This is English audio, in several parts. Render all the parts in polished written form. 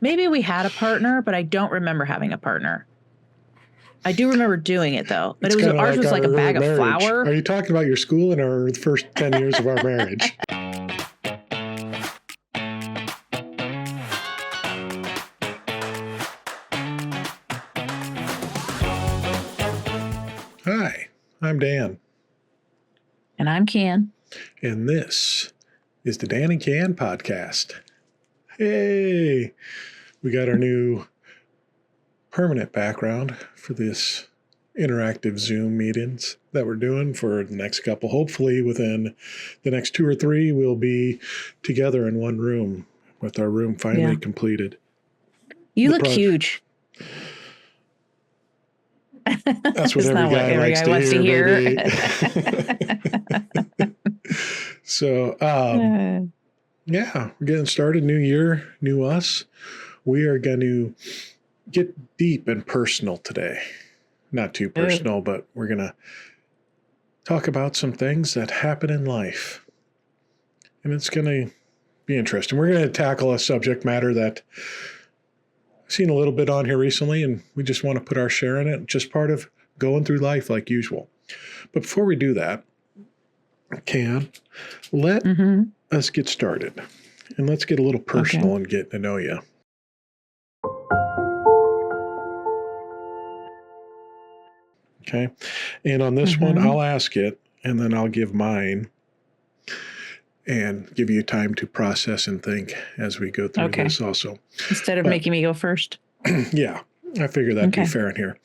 Maybe we had a partner, but I don't remember having a partner. I do remember doing it though, but ours was like a bag of flour. Are you talking about your school and our first 10 years of our marriage? Hi, I'm Dan. And I'm Can. And this is the Dan and Can podcast. Hey, we got our new permanent background for this interactive Zoom meetings that we're doing for the next couple. Hopefully within the next 2 or 3, we'll be together in one room with our room finally completed. You look huge. That's what every guy likes to hear. So, yeah, we're getting started. New year, new us. We are going to get deep and personal today. Not too personal, but we're going to talk about some things that happen in life. And it's going to be interesting. We're going to tackle a subject matter that I've seen a little bit on here recently, and we just want to put our share in it, just part of going through life like usual. But before we do that, Can, let us get started. And let's get a little personal and get to know you. Okay. And on this one, I'll ask it, and then I'll give mine and give you time to process and think as we go through this also. Instead of making me go first. Yeah, I figure that'd be fair in here.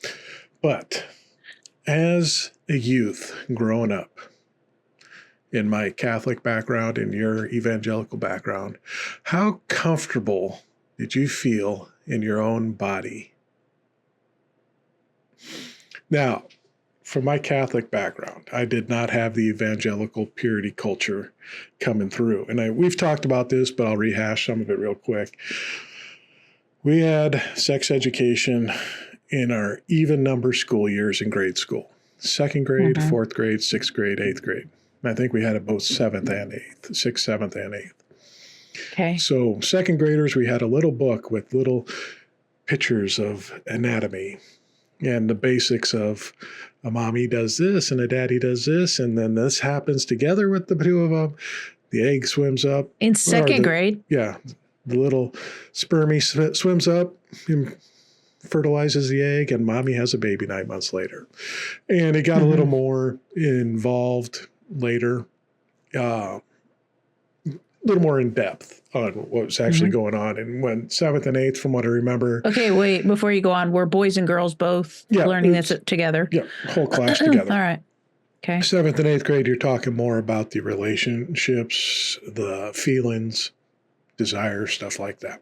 But as a youth growing up, in my Catholic background and your evangelical background, how comfortable did you feel in your own body? Now, from my Catholic background, I did not have the evangelical purity culture coming through. And we've talked about this, but I'll rehash some of it real quick. We had sex education in our even number school years in grade school. 2nd grade, 4th grade, 6th grade, 8th grade. I think we had it both 7th and 8th, 6th, 7th, and 8th. Okay. So 2nd graders, we had a little book with little pictures of anatomy and the basics of a mommy does this and a daddy does this, and then this happens together with the two of them. The egg swims up. In 2nd grade? Yeah. The little spermie swims up and fertilizes the egg, and mommy has a baby 9 months later. And it got a little more involved later, a little more in depth on what was actually going on. And when 7th and 8th, from what I remember. Okay, wait, before you go on, were boys and girls both learning this together? Yeah, whole class together. All right. Okay. 7th and 8th grade, you're talking more about the relationships, the feelings, desires, stuff like that.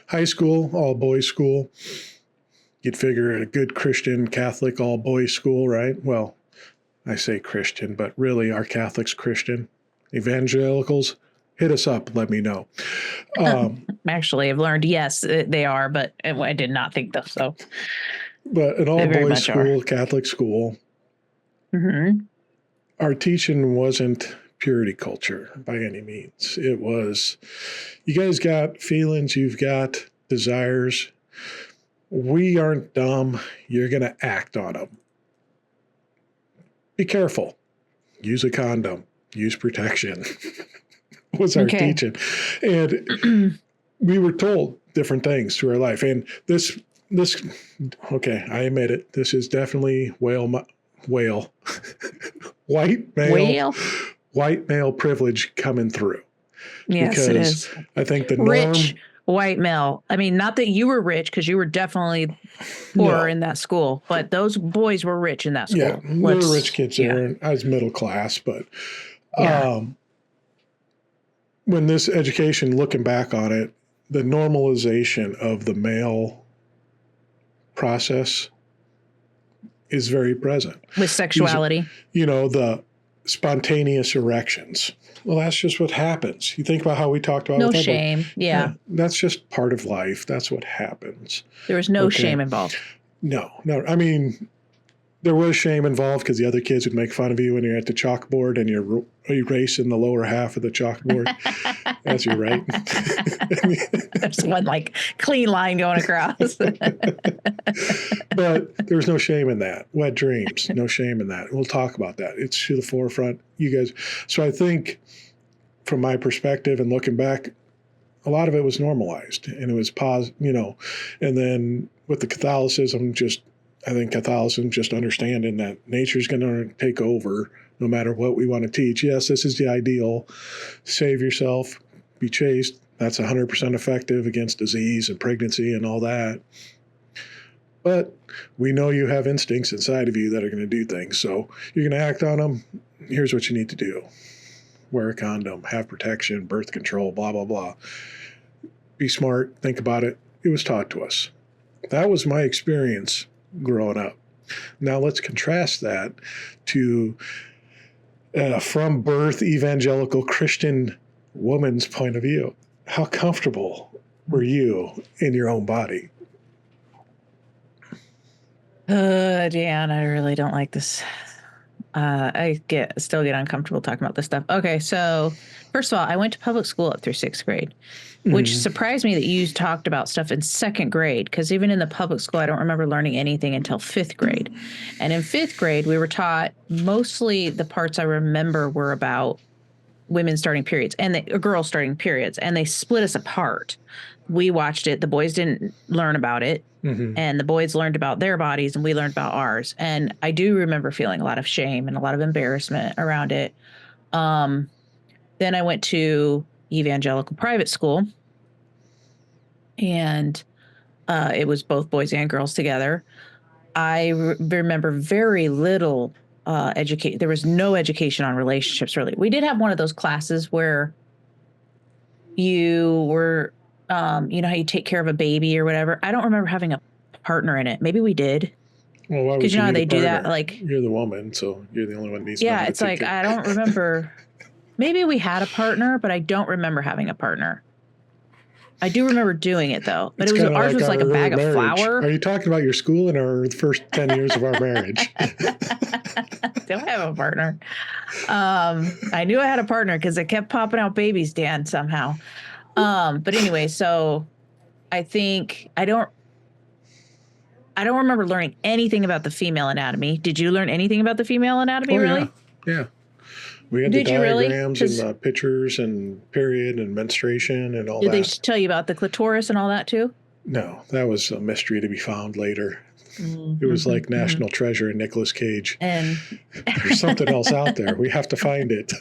High school, all boys school. You'd figure a good Christian, Catholic, all boys school, right? Well, I say Christian, but really our Catholics Christian. Evangelicals, hit us up, let me know. Actually, I've learned, yes, they are, but I did not think so. But an all-boys school, Catholic school, our teaching wasn't purity culture by any means. It was, you guys got feelings, you've got desires. We aren't dumb. You're going to act on them. Be careful. Use a condom. Use protection. Was our teaching. And we were told different things through our life. And this, okay, I admit it. This is definitely white male privilege coming through. Yes, because it is. I think the norm, rich white male. I mean, not that you were rich, because you were definitely poor in that school, but those boys were rich in that school. Yeah, we were rich kids there, and I was middle class. But when this education, looking back on it, the normalization of the male process is very present. With sexuality. The spontaneous erections. Well, that's just what happens. You think about how we talked about. No shame. Yeah. That's just part of life. That's what happens. There was no shame involved. No. I mean, There was shame involved because the other kids would make fun of you when you're at the chalkboard and you're erasing the lower half of the chalkboard as you write. There's one like clean line going across. But there's no shame in that. Wet dreams, no shame in that. We'll talk about that. It's to the forefront. You guys. So I think from my perspective and looking back, a lot of it was normalized and it was and then with the Catholicism, I think Catholicism just understanding that nature's going to take over no matter what we want to teach. Yes, this is the ideal. Save yourself, be chaste. That's 100% effective against disease and pregnancy and all that. But we know you have instincts inside of you that are going to do things. So you're going to act on them. Here's what you need to do. Wear a condom, have protection, birth control, blah, blah, blah. Be smart, think about it. It was taught to us. That was my experience growing up. Now let's contrast that to from birth evangelical Christian woman's point of view. How comfortable were you in your own body? Dan, I really don't like this. I still get uncomfortable talking about this stuff. Okay, so first of all, I went to public school up through 6th grade, which surprised me that you talked about stuff in 2nd grade, because even in the public school, I don't remember learning anything until 5th grade. And in 5th grade, we were taught mostly the parts I remember were about women starting periods and girls starting periods, and they split us apart. We watched it. The boys didn't learn about it. And the boys learned about their bodies and we learned about ours. And I do remember feeling a lot of shame and a lot of embarrassment around it. Then I went to evangelical private school, and it was both boys and girls together. I remember very little education. There was no education on relationships, really. We did have one of those classes where you were you know how you take care of a baby or whatever. I don't remember having a partner in it. Maybe we did. Well, why would because you know how need a they do that? partner? Like, You're the woman, so you're the only one that needs to know yeah, how to it's take like care. I don't remember. Maybe we had a partner, but I don't remember having a partner. I do remember doing it though. But It's it was kinda ours was our like a bag of early marriage. flour. Are you talking about your school or the first 10 years of our marriage? Don't have a partner. I knew I had a partner because it kept popping out babies, Dan, somehow. But anyway, so I think I don't remember learning anything about the female anatomy. Did you learn anything about the female anatomy, really? Yeah. We had Did the you really? diagrams and the pictures and period and menstruation and all Did they that. tell you about the clitoris and all that too? No, that was a mystery to be found later. It was like National Treasure and Nicolas Cage. And There's something else out there. We have to find it.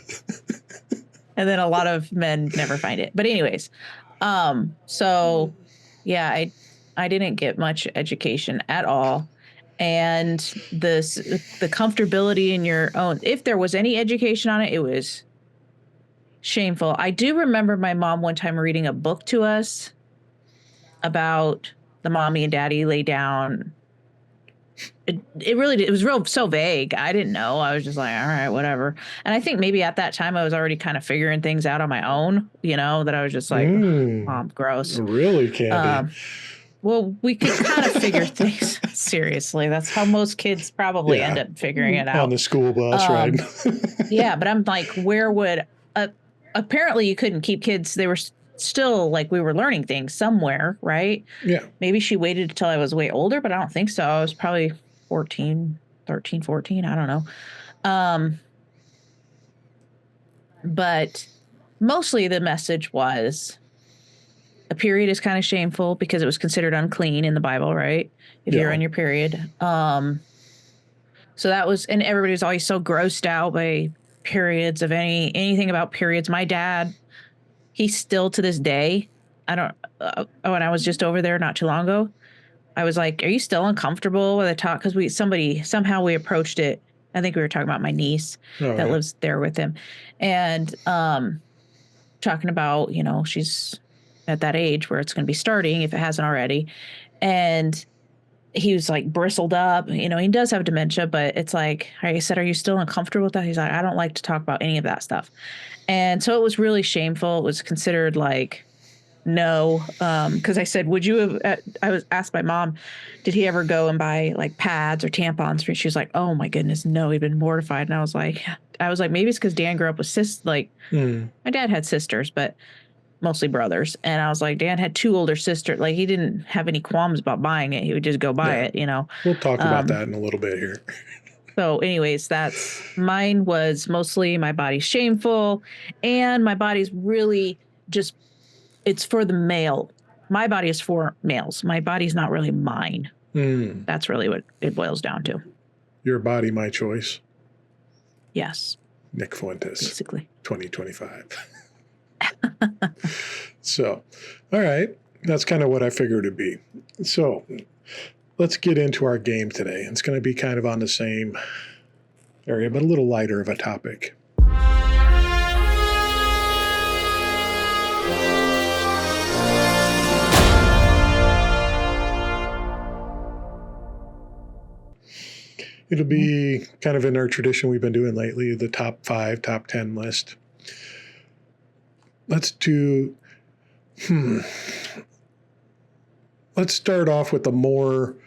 and then a lot of men never find it. But anyways, so yeah, I didn't get much education at all. And the comfortability in your own, if there was any education on it, it was shameful. I do remember my mom one time reading a book to us about the mommy and daddy lay down. It was so vague. I didn't know. I was just like, all right, whatever. And I think maybe at that time I was already kind of figuring things out on my own, that I was just like, Mom, gross. Really, Candi? Well, we could kind of figure things seriously. That's how most kids probably end up figuring it out. On the school bus, right? Yeah, but I'm like, where would apparently you couldn't keep kids. They were still like we were learning things somewhere, right? Yeah. Maybe she waited until I was way older, but I don't think so. I was probably 13, 14. I don't know. But mostly the message was a period is kind of shameful because it was considered unclean in the Bible, right? If you're on your period. So that was, and everybody was always so grossed out by periods of anything about periods. My dad, he still to this day, when I was just over there not too long ago, I was like, are you still uncomfortable with a talk? Because somehow we approached it. I think we were talking about my niece that lives there with him. And talking about, she's at that age where it's going to be starting if it hasn't already. And he was like bristled up, he does have dementia, but it's like, I said, are you still uncomfortable with that? He's like, I don't like to talk about any of that stuff. And so it was really shameful. It was considered like no. Because I said, would you have, I was asked my mom, did he ever go and buy like pads or tampons for me? She was like, oh my goodness, no, he'd been mortified. And I was like, maybe it's because Dan grew up with my dad had sisters, but mostly brothers. And I was like, Dan had 2 older sisters. Like, he didn't have any qualms about buying it. He would just go buy it, We'll talk about that in a little bit here. So anyways, mine was mostly my body's shameful, and my body's really just, it's for the male. My body is for males. My body's not really mine. That's really what it boils down to. Your body, my choice. Yes. Nick Fuentes. Basically. 2025. So, all right. That's kind of what I figured it'd be. So, let's get into our game today. It's going to be kind of on the same area, but a little lighter of a topic. It'll be kind of in our tradition we've been doing lately, the top 5, top 10 list. Let's do, let's start off with the more,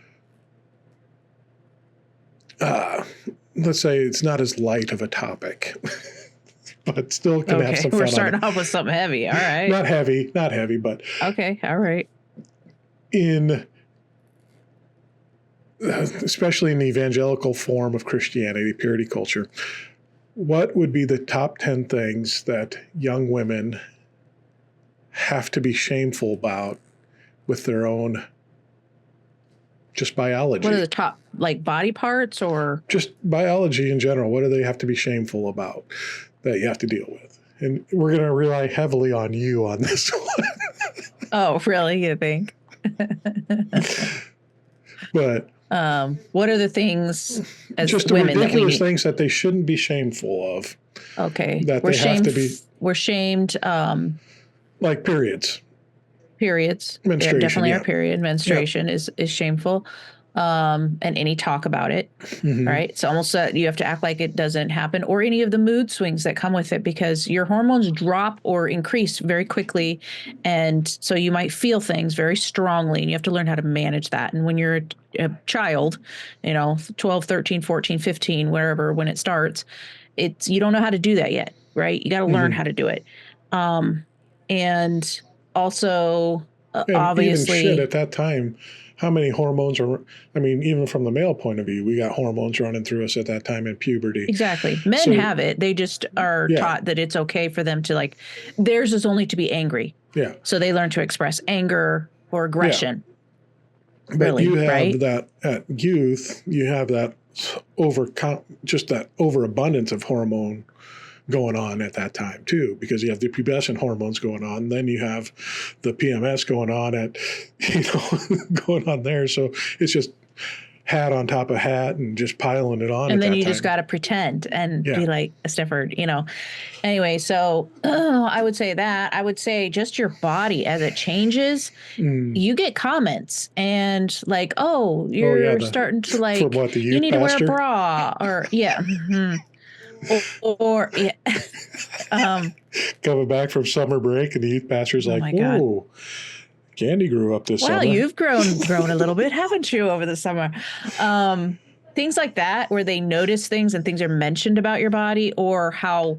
let's say it's not as light of a topic, but still can have some fun. We're starting off with something heavy. All right. Not heavy, but. Okay. All right. Especially in the evangelical form of Christianity, purity culture, what would be the top 10 things that young women have to be shameful about with their own just biology? What are the top, like, body parts or? Just biology in general. What do they have to be shameful about that you have to deal with? And we're going to rely heavily on you on this one. Oh, really? You think? But what are the things as just women the ridiculous that we things that they shouldn't be shameful of? Okay, that they have to be. We're shamed. Like periods. Menstruation, definitely our period. Menstruation is shameful. And any talk about it, right? So almost you have to act like it doesn't happen, or any of the mood swings that come with it, because your hormones drop or increase very quickly. And so you might feel things very strongly, and you have to learn how to manage that. And when you're a child, 12, 13, 14, 15, wherever, when it starts, you don't know how to do that yet, right? You got to learn how to do it. And also, obviously, even at that time, how many hormones even from the male point of view, we got hormones running through us at that time in puberty. Exactly. Men have it. They just are taught that it's okay for them to, theirs is only to be angry. Yeah. So they learn to express anger or aggression. Yeah. But you have that at youth, you have that that overabundance of hormone going on at that time too, because you have the pubescent hormones going on, then you have the PMS going on going on there. So it's just hat on top of hat and just piling it on. And then you just got to pretend and be like a Stifford, Anyway, so I would say that. I would say just your body as it changes, you get comments and you're starting to you need to wear a bra or or coming back from summer break and the youth pastor's whoa, Candi grew up this summer. Well, you've grown a little bit, haven't you, over the summer? Things like that, where they notice things and things are mentioned about your body, or how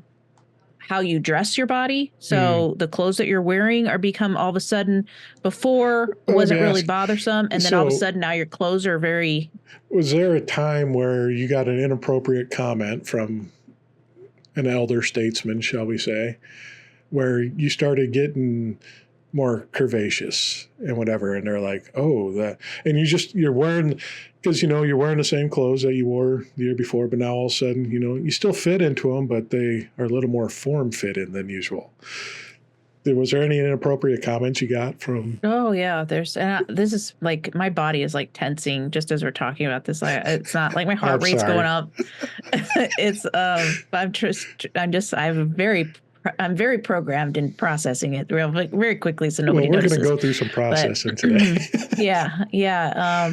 you dress your body. So the clothes that you're wearing become all of a sudden, before wasn't really bothersome, and then all of a sudden now your clothes are very. Was there a time where you got an inappropriate comment from an elder statesman, shall we say, where you started getting more curvaceous and whatever, and they're like, oh, that, and you're wearing, because you're wearing the same clothes that you wore the year before, but now all of a sudden, you still fit into them, but they are a little more form-fitted than usual. Was there any inappropriate comments you got from? Oh yeah, this is my body is tensing just as we're talking about this. It's not like my heart rate's going up. It's I'm very programmed in processing it very quickly, so nobody notices. We're going to go through some processing today. Yeah.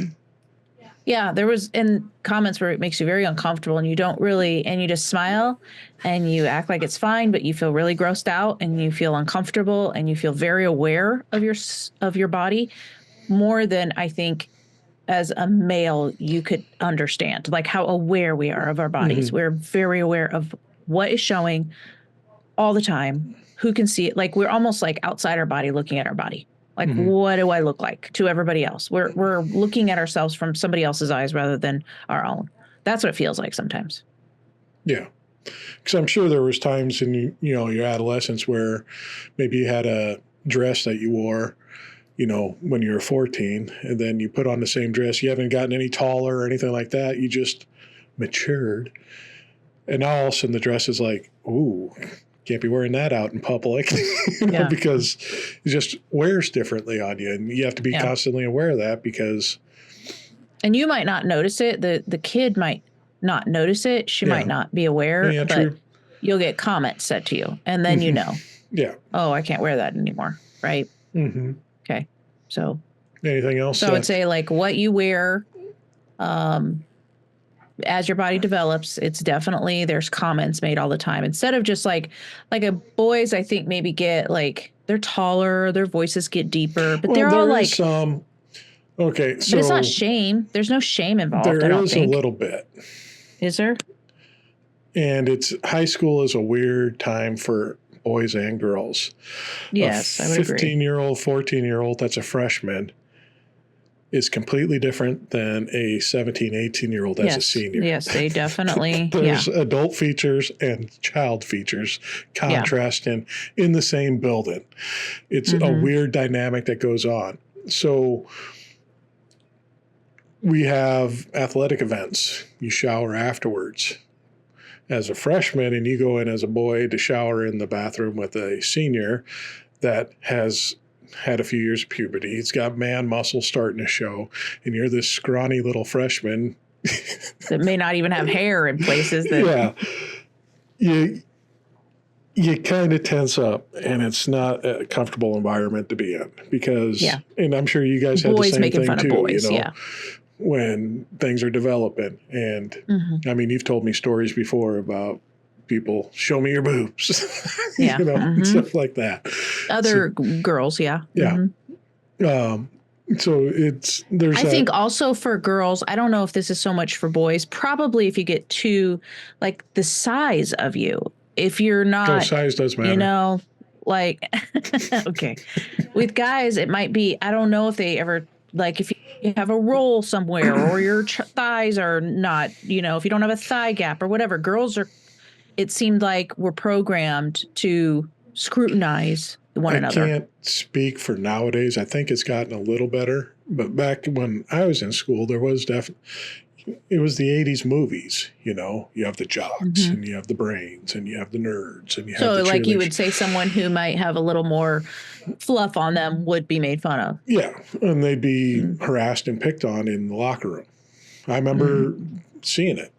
Yeah, there was in comments where it makes you very uncomfortable and you don't really, and you just smile and you act like it's fine, but you feel really grossed out and you feel uncomfortable and you feel very aware of your body more than I think as a male you could understand, like how aware we are of our bodies. We're very aware of what is showing all the time, who can see it. Like we're almost like outside our body looking at our body. Like, what do I look like to everybody else? We're looking at ourselves from somebody else's eyes rather than our own. That's what it feels like sometimes. Yeah. Because I'm sure there was times in, your adolescence where maybe you had a dress that you wore, when you were 14, and then you put on the same dress. You haven't gotten any taller or anything like that. You just matured. And now all of a sudden the dress is like, ooh, can't be wearing that out in public, because it just wears differently on you. And you have to be constantly aware of that because. And you might not notice it. The kid might not notice it. She might not be aware, but you'll get comments said to you. And then Yeah. Oh, I can't wear that anymore. Right. Okay. So. Anything else? So I would say like what you wear, as your body develops, it's definitely, there's comments made all the time. Instead of just like a boys, I think maybe get like, they're taller, their voices get deeper, but they're all like, okay. So but it's not shame. There's no shame involved. There is a little bit. Is there? And high school is a weird time for boys and girls. Yes, I would agree. 15-year-old, 14-year-old, that's a freshman, is completely different than a 17, 18-year-old as a senior. Yes, they definitely. There's adult features and child features contrasting in the same building. It's a weird dynamic that goes on. So we have athletic events. You shower afterwards. As a freshman, and you go in as a boy to shower in the bathroom with a senior that has had a few years of puberty. He's got man muscle starting to show, and you're this scrawny little freshman that may not even have hair in places. That you kind of tense up, and it's not a comfortable environment to be in because, and I'm sure you guys had the same thing too. Boys, when things are developing, and I mean, you've told me stories before about people, show me your boobs, and stuff like that. Other girls, So there's. I think also for girls, I don't know if this is so much for boys. Probably if you get too, like the size of you, if you're not, size does matter. Like, okay, with guys, it might be. I don't know if they ever like if you have a roll somewhere or your thighs are not, if you don't have a thigh gap or whatever. Girls are. It seemed like we're programmed to scrutinize one another. I can't speak for nowadays. I think it's gotten a little better. But back when I was in school, there was it was the 80s movies, you have the jocks and you have the brains and you have the nerds and you have the cheerleaders. So like you would say someone who might have a little more fluff on them would be made fun of. Yeah. And they'd be harassed and picked on in the locker room. I remember seeing it.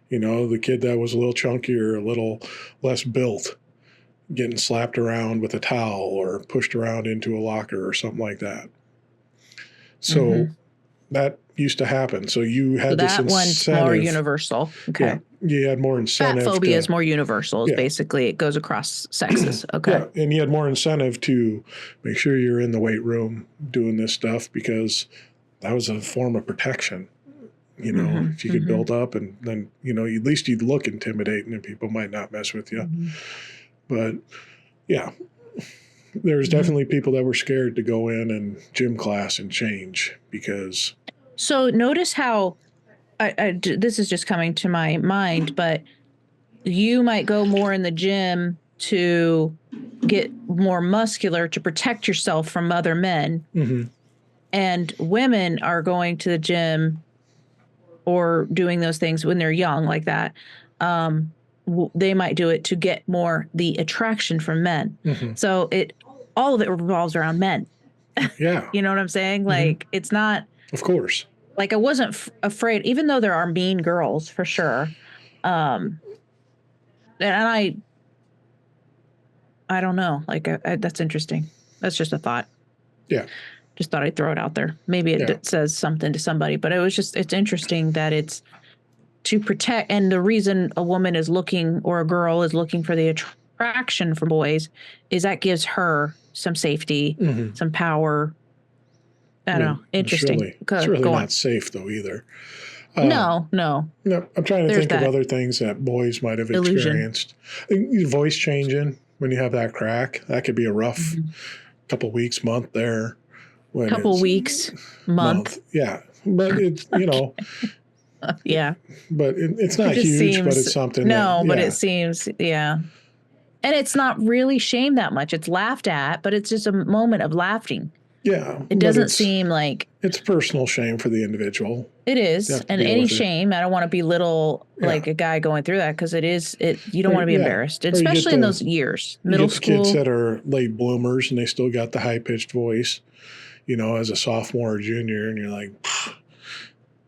The kid that was a little chunkier, a little less built, getting slapped around with a towel or pushed around into a locker or something like that. So that used to happen. So you had this incentive. That one's more universal. Okay. Yeah, you had more incentive. Fat phobia is more universal. Basically, it goes across sexes. Okay. Yeah, and you had more incentive to make sure you're in the weight room doing this stuff because that was a form of protection. If you could build up and then, at least you'd look intimidating and people might not mess with you. But yeah, there's definitely people that were scared to go in and gym class and change because. So notice how this is just coming to my mind, but you might go more in the gym to get more muscular to protect yourself from other men. And women are going to the gym or doing those things when they're young like that. They might do it to get more the attraction from men. So all of it revolves around men. Yeah. You know what I'm saying? Like it's not. Of course. Like I wasn't afraid, even though there are mean girls for sure. And I don't know. Like that's interesting. That's just a thought. Yeah. Just thought I'd throw it out there. Maybe it says something to somebody, but it's interesting that it's to protect. And the reason a woman is looking, or a girl is looking for the attraction from boys, is that gives her some safety, some power. I don't know. Interesting. It's really not safe though either. No. I'm trying to think of other things that boys might have experienced. Voice changing when you have that crack, that could be a rough couple weeks, month there. Month. Yeah. But it's, yeah. But it's not huge, but it's something. But it seems, And it's not really shamed that much. It's laughed at, but it's just a moment of laughing. Yeah. It doesn't seem like... It's personal shame for the individual. It is. And any shame, I don't want to belittle like a guy going through that, because you don't want to be embarrassed, especially in those years. Middle school. Kids that are late bloomers and they still got the high-pitched voice, as a sophomore or junior, and you're like,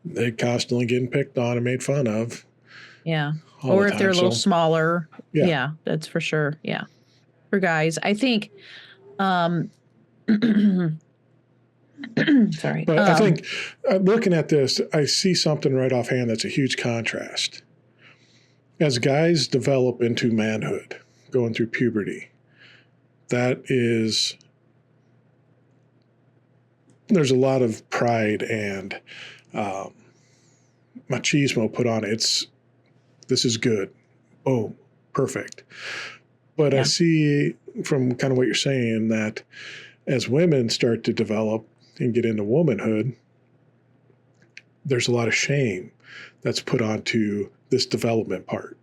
they're constantly getting picked on and made fun of. Yeah. Or if they're a little smaller. Yeah, that's for sure. Yeah. For guys, I think... Sorry. But I think looking at this, I see something right offhand that's a huge contrast. As guys develop into manhood, going through puberty, there's a lot of pride and machismo put on it. This is good. Boom. Perfect. But I see from kind of what you're saying that as women start to develop and get into womanhood, there's a lot of shame that's put onto this development part.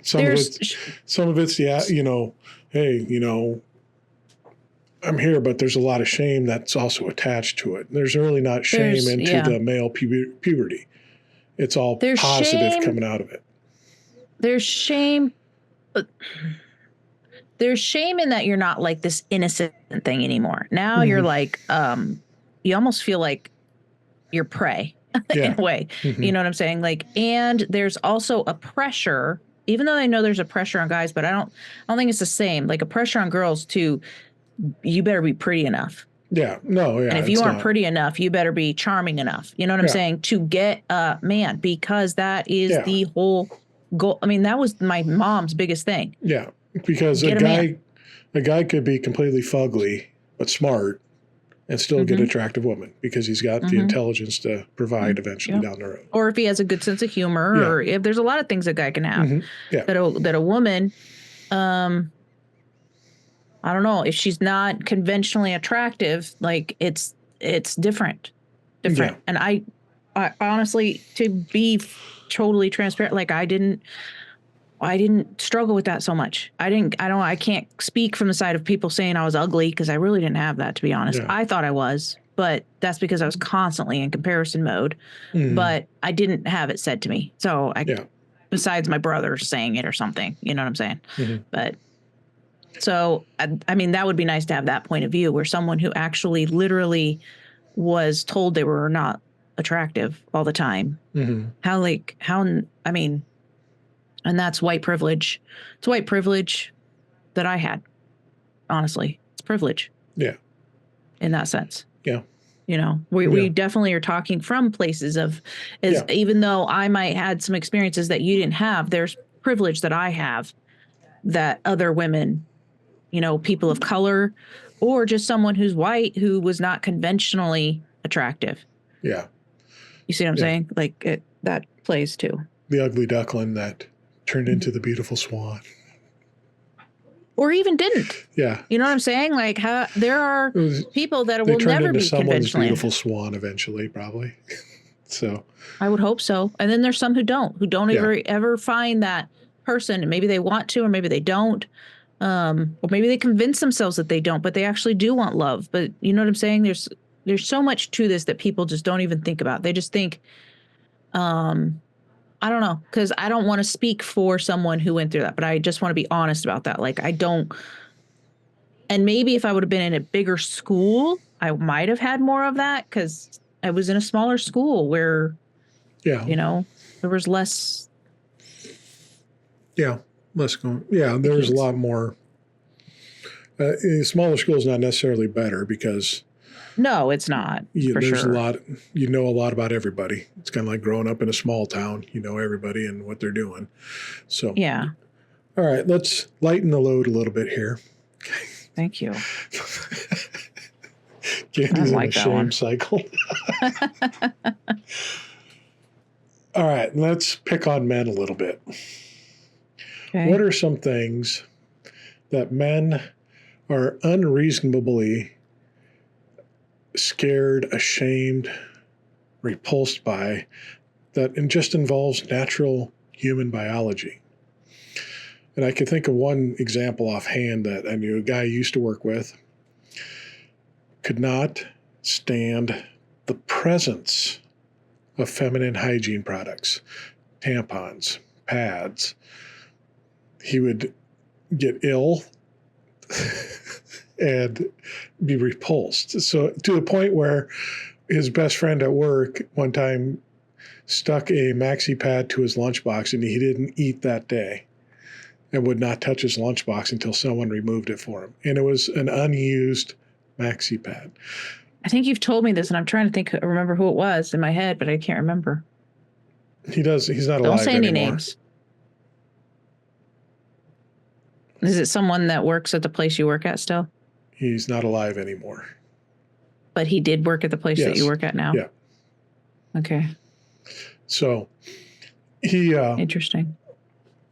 Some of it's, hey, I'm here, but there's a lot of shame that's also attached to it. There's really not shame into the male puberty. It's all positive coming out of it. There's shame. There's shame in that you're not like this innocent thing anymore. Now you're like, you almost feel like you're prey in a way. You know what I'm saying? Like, and there's also a pressure, even though I know there's a pressure on guys, but I don't think it's the same. Like a pressure on girls to, you better be pretty enough. Yeah. No. Yeah. And if you aren't pretty enough, you better be charming enough. You know what I'm saying? To get a man, because that is the whole goal. I mean, that was my mom's biggest thing. Yeah. Because a guy could be completely fugly but smart and still get an attractive woman because he's got the intelligence to provide eventually down the road. Or if he has a good sense of humor, or if there's a lot of things a guy can have. That a woman, I don't know, if she's not conventionally attractive, like it's different. Yeah. And I honestly, to be totally transparent, like I didn't struggle with that so much. I can't speak from the side of people saying I was ugly, because I really didn't have that, to be honest. I thought I was, but that's because I was constantly in comparison mode. But I didn't have it said to me. So besides my brother saying it or something, you know what I'm saying? But so, I mean, that would be nice to have that point of view where someone who actually literally was told they were not attractive all the time. And that's white privilege. It's white privilege that I had. Honestly, it's privilege. Yeah. In that sense. Yeah. We definitely are talking from places of, even though I might had some experiences that you didn't have, there's privilege that I have that other women, people of color, or just someone who's white who was not conventionally attractive. Yeah. You see what I'm saying? Like that plays too. The ugly duckling that turned into the beautiful swan. Or even didn't. Yeah. You know what I'm saying? Like there are people that will never be conventionally. Beautiful swan eventually, probably. So. I would hope so. And then there's some who don't ever find that person. And maybe they want to, or maybe they don't. Or maybe they convince themselves that they don't, but they actually do want love. But you know what I'm saying? There's so much to this that people just don't even think about. They just think, I don't know, because I don't want to speak for someone who went through that, but I just want to be honest about that. Like, I don't. And maybe if I would have been in a bigger school, I might have had more of that, because I was in a smaller school where, there was less. Yeah, less going. Yeah, there's a lot more. Smaller school is not necessarily better, because No, it's not. For There's sure. a lot, a lot about everybody. It's kind of like growing up in a small town. You know everybody and what they're doing. So, Yeah. All right, let's lighten the load a little bit here. Thank you. Candy's in a that shame one. cycle. All right, let's pick on men a little bit. Okay. What are some things that men are unreasonably scared, ashamed, repulsed by that just involves natural human biology? And I could think of one example offhand that I knew a guy I used to work with could not stand the presence of feminine hygiene products, tampons, pads. He would get ill and be repulsed. So to the point where his best friend at work one time stuck a maxi pad to his lunchbox and he didn't eat that day and would not touch his lunchbox until someone removed it for him. And it was an unused maxi pad. I think you've told me this, and I'm trying to remember who it was in my head, but I can't remember. He's not alive anymore. Don't say any names. Is it someone that works at the place you work at still? He's not alive anymore. But he did work at the place that you work at now? Yeah. Okay. So he... Interesting.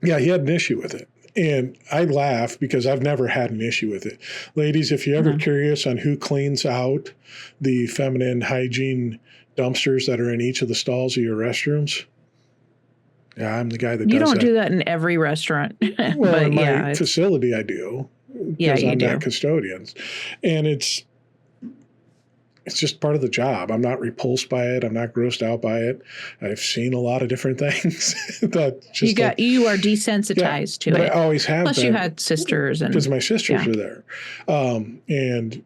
Yeah, he had an issue with it. And I laugh because I've never had an issue with it. Ladies, if you're ever curious on who cleans out the feminine hygiene dumpsters that are in each of the stalls of your restrooms, yeah, I'm the guy that does that. You don't do that in every restaurant. Well, but in my facility, I do. Yeah, you I'm do. that custodian. And it's just part of the job. I'm not repulsed by it. I'm not grossed out by it. I've seen a lot of different things that just you are desensitized to it. I always have Plus been. You had sisters because my sisters were there. And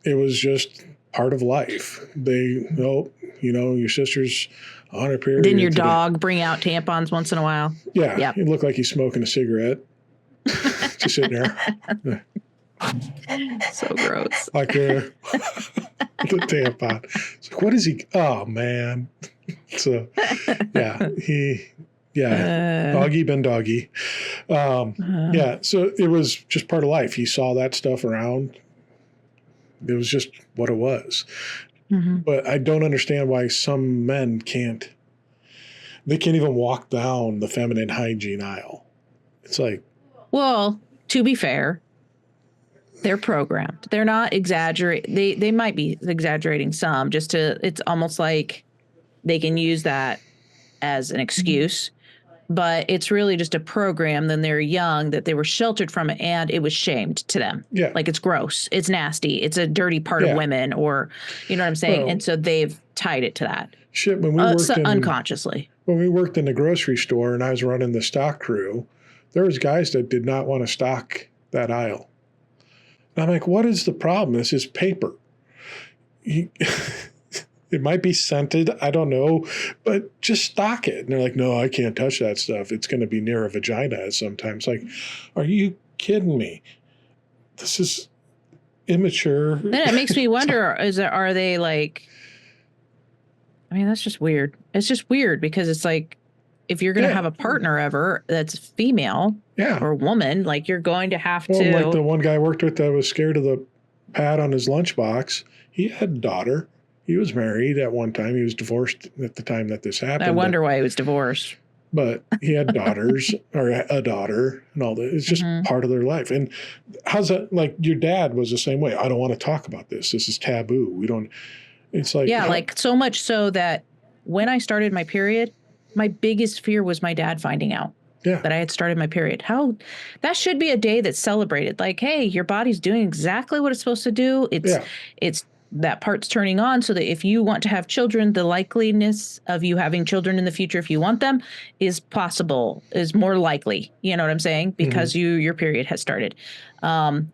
it was just part of life. Your sister's on her period. Didn't your dog bring out tampons once in a while? Yeah. Yep. He looked like he's smoking a cigarette. Just sitting there. So gross. Like the tampon. It's like, what is he? Oh, man. So, doggy been doggy. Yeah, so it was just part of life. He saw that stuff around. It was just what it was. Mm-hmm. But I don't understand why some men can't even walk down the feminine hygiene aisle. It's like... Well, to be fair, they're programmed. They're not exaggerating. They might be exaggerating some it's almost like they can use that as an excuse, but it's really just a program. Then they're young that they were sheltered from it and it was shamed to them. Yeah. Like it's gross. It's nasty. It's a dirty part of women or, you know what I'm saying? Well, and so they've tied it to that. Shit. When we worked unconsciously. When we worked in the grocery store and I was running the stock crew, there was guys that did not want to stock that aisle. And I'm like, what is the problem? This is paper. It might be scented. I don't know, but just stock it. And they're like, no, I can't touch that stuff. It's going to be near a vagina sometimes. Like, are you kidding me? This is immature. Then it makes me wonder, are they like, I mean, that's just weird. It's just weird because it's like, if you're going to have a partner ever that's female or woman, like you're going to have to. Like the one guy I worked with that was scared of the pad on his lunchbox. He had a daughter. He was married at one time. He was divorced at the time that this happened. I wonder why he was divorced. But he had daughters or a daughter and all that. It's just part of their life. And how's that? Like your dad was the same way. I don't want to talk about this. This is taboo. We don't. It's like. Yeah, like so much so that when I started my period, my biggest fear was my dad finding out that I had started my period. That should be a day that's celebrated. Like, hey, your body's doing exactly what it's supposed to do. It's that part's turning on so that if you want to have children, the likeliness of you having children in the future, if you want them, is more likely. You know what I'm saying? Because your period has started.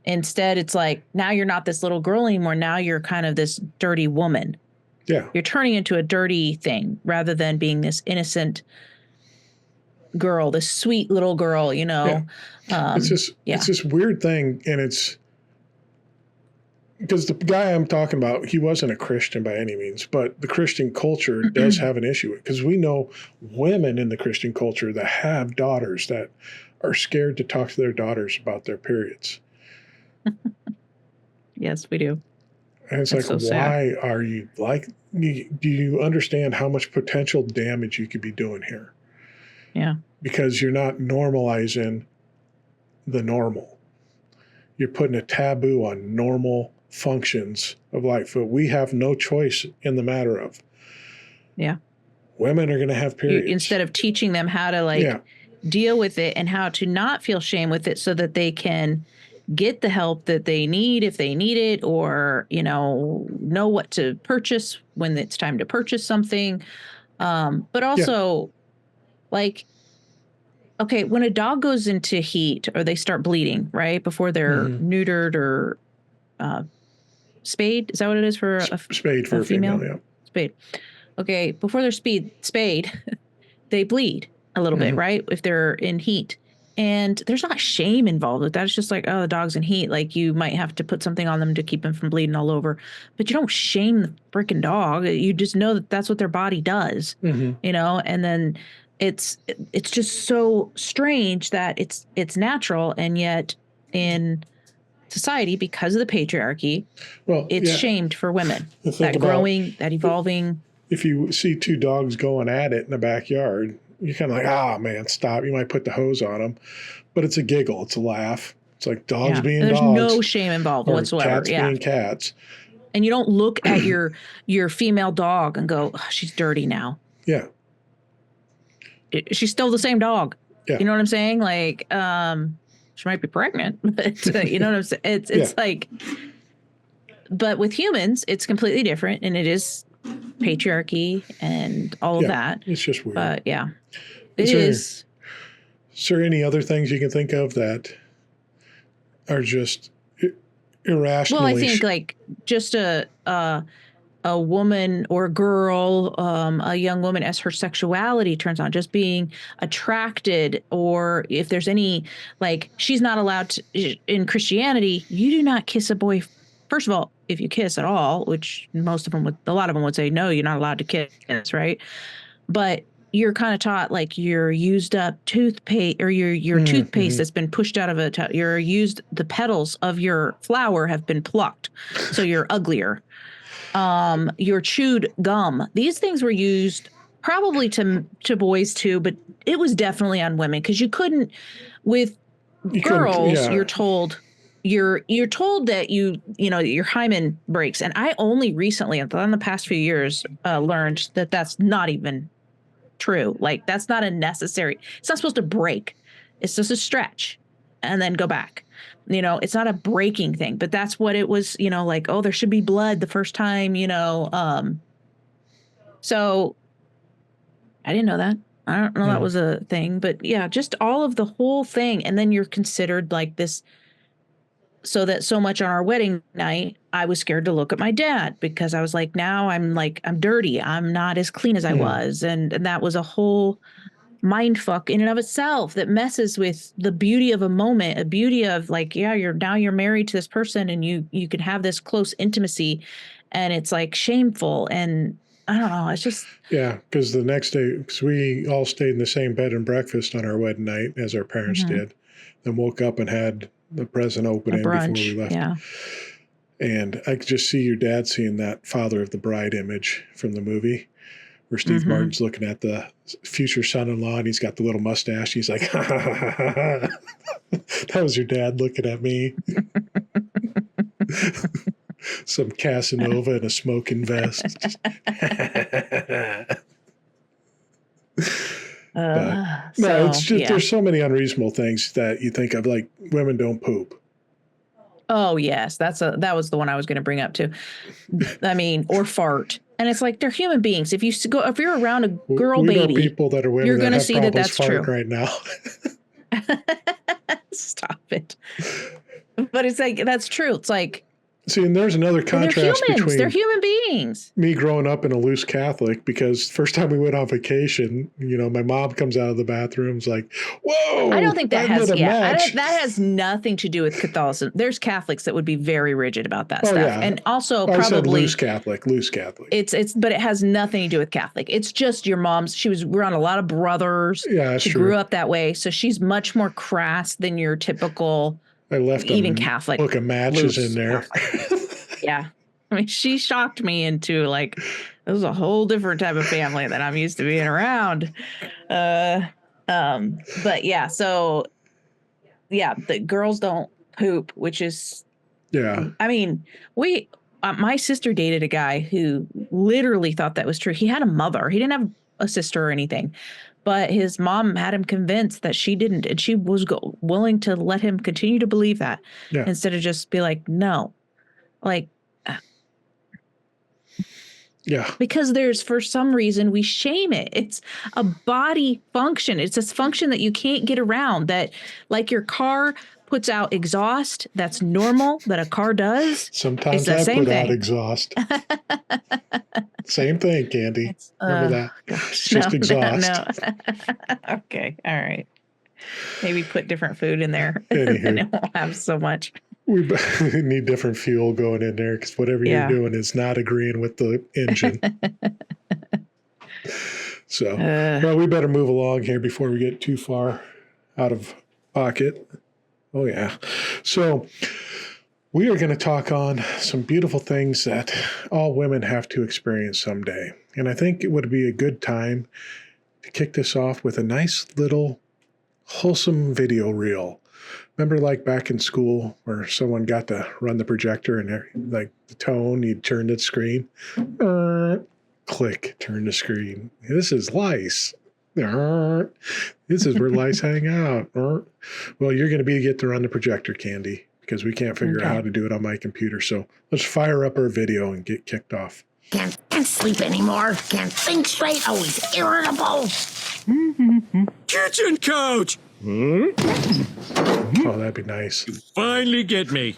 Instead, it's like, now you're not this little girl anymore. Now you're kind of this dirty woman. Yeah. You're turning into a dirty thing rather than being this innocent girl, this sweet little girl, you know. It's this weird thing. And because the guy I'm talking about, he wasn't a Christian by any means, but the Christian culture does have an issue with it, because we know women in the Christian culture that have daughters that are scared to talk to their daughters about their periods. Yes, we do. And it's That's like, so why sad. are you like, do you understand how much potential damage you could be doing here? Yeah. Because you're not normalizing the normal. You're putting a taboo on normal functions of life, but we have no choice in the matter of. Yeah. Women are going to have periods. Instead of teaching them how to deal with it and how to not feel shame with it, so that they can get the help that they need if they need it, or, know what to purchase when it's time to purchase something. But also, okay, when a dog goes into heat or they start bleeding, right, before they're neutered or spayed, is that what it is for spayed for a female? Yeah. Spayed. Okay, before they're spayed, they bleed a little bit, right? If they're in heat. And there's not shame involved with that. It's just like, oh, the dog's in heat. Like, you might have to put something on them to keep them from bleeding all over. But you don't shame the freaking dog. You just know that that's what their body does, and then it's just so strange that it's natural. And yet in society, because of the patriarchy, it's shamed for women. That growing, that evolving. If you see two dogs going at it in the backyard, you're kind of like, man, stop. You might put the hose on them, but it's a giggle. It's a laugh. It's like dogs being There's dogs. There's no shame involved whatsoever. Cats being cats. And you don't look at your female dog and go, oh, she's dirty now. Yeah. She's still the same dog. Yeah. You know what I'm saying? Like, she might be pregnant, but you know what I'm saying? It's like, but with humans, it's completely different, and it is patriarchy and all of that. It's just weird. But it is. Is there any other things you can think of that are just irrational? Well, I think like just a woman or a girl, a young woman, as her sexuality turns on, just being attracted, or if there's any, like, she's not allowed to, in Christianity, you do not kiss a boy. First of all, if you kiss at all, which a lot of them would say, no, you're not allowed to kiss, right? But you're kind of taught, like, your used up toothpaste, or your toothpaste that's been pushed out of the petals of your flower have been plucked, so you're uglier. Your chewed gum. These things were used probably to boys too, but it was definitely on women, because you couldn't, with girls, you're told that your hymen breaks. And I only recently, in the past few years, learned that that's not even true. Like, that's not a necessary. It's not supposed to break. It's just a stretch and then go back. It's not a breaking thing, but that's what it was, like, oh, there should be blood the first time, so I didn't know that. I don't know that was a thing, but yeah, just all of the whole thing. And then you're considered like this, so much on our wedding night, I was scared to look at my dad, because I was like, now I'm dirty. I'm not as clean as I was. And that was a whole mind fuck in and of itself that messes with the beauty of a moment, a beauty of, like, you're married to this person, and you can have this close intimacy, and it's like shameful. And I don't know, it's just, because the next day, because we all stayed in the same bed and breakfast on our wedding night as our parents did, then woke up and had the present opening before we left. And I could just see your dad seeing that father of the bride image from the movie, where Steve Martin's looking at the future son-in-law, and he's got the little mustache. He's like, ha, ha, ha, ha, ha. That was your dad looking at me. Some Casanova in a smoking vest. It's just, there's so many unreasonable things that you think of, like, women don't poop. Oh yes, that was the one I was going to bring up too. I mean, or fart. And it's like, they're human beings. If you're around a girl baby, know people that are women, you're going to see that that's true right now. Stop it. But it's like, that's true. It's like, See, and there's another contrast between they're human beings. Me growing up in a loose Catholic, because first time we went on vacation, my mom comes out of the bathroom's like, "Whoa!" I don't think that has that has nothing to do with Catholicism. There's Catholics that would be very rigid about that stuff, yeah. and also I said probably loose Catholic. It's but it has nothing to do with Catholic. It's just your mom's. We're around a lot of brothers. Yeah, that's she true. grew up that way, so she's much more crass than your typical. I left even Catholic book of matches in there. Yeah. I mean, she shocked me into like, this is a whole different type of family that I'm used to being around. But yeah, so yeah, the girls don't poop, which is, I mean, my sister dated a guy who literally thought that was true. He had a mother. He didn't have a sister or anything. But his mom had him convinced that she didn't, and she was willing to let him continue to believe that instead of just be like, no, like, because for some reason we shame it. It's a body function. It's this function that you can't get around, that like your car puts out exhaust. That's normal that a car does. Sometimes I put out exhaust. Same thing, Candi. Remember that? Gosh, it's just exhaust. No. Okay. All right. Maybe put different food in there. Then it won't have so much. We need different fuel going in there, because whatever you're doing is not agreeing with the engine. So, well, we better move along here before we get too far out of pocket. Oh, yeah. So we are going to talk on some beautiful things that all women have to experience someday. And I think it would be a good time to kick this off with a nice little wholesome video reel. Remember, like back in school where someone got to run the projector and like the tone, you'd turn the screen, click, turn the screen. This is lice. This is where lice hang out. Well, you're going to get to run the projector, Candi, because we can't figure out how to do it on my computer. So let's fire up our video and get kicked off. Can't sleep anymore. Can't think straight. Always irritable. Kitchen coach! Oh, that'd be nice. Finally get me.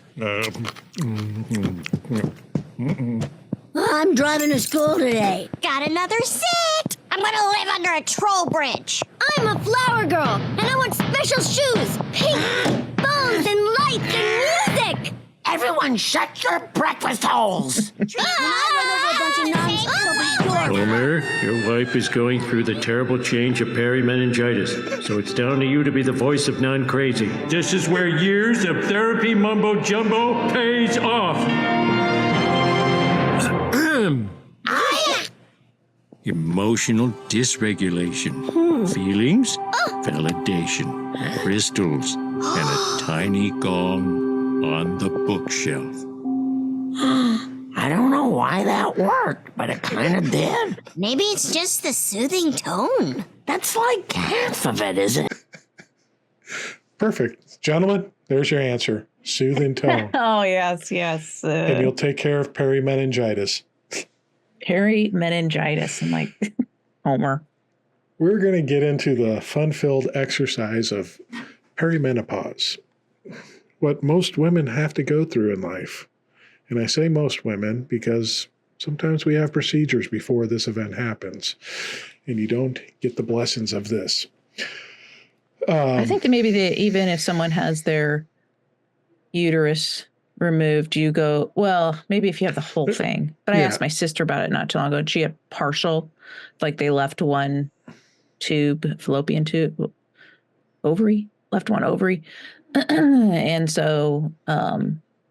I'm driving to school today. Got another sit! I'm gonna live under a troll bridge. I'm a flower girl, and I want special shoes, pink, bones, and lights and music! Everyone shut your breakfast holes. Homer, your wife is going through the terrible change of perimeningitis, so it's down to you to be the voice of non-crazy. This is where years of therapy mumbo-jumbo pays off. Emotional dysregulation, feelings, validation, crystals, and a tiny gong on the bookshelf. I don't know why that worked, but it kind of did. Maybe it's just the soothing tone. That's like half of it, isn't it? Perfect. Gentlemen, there's your answer. Soothing tone. Oh, yes. And you'll take care of perimeningitis. Perimeningitis. I'm like, Homer. We're going to get into the fun-filled exercise of perimenopause, what most women have to go through in life. And I say most women because sometimes we have procedures before this event happens, and you don't get the blessings of this. I think that maybe even if someone has their uterus removed, you go, well, maybe if you have the whole thing. But I asked my sister about it not too long ago, and she had partial, like they left one tube, fallopian tube, ovary, left one ovary. And so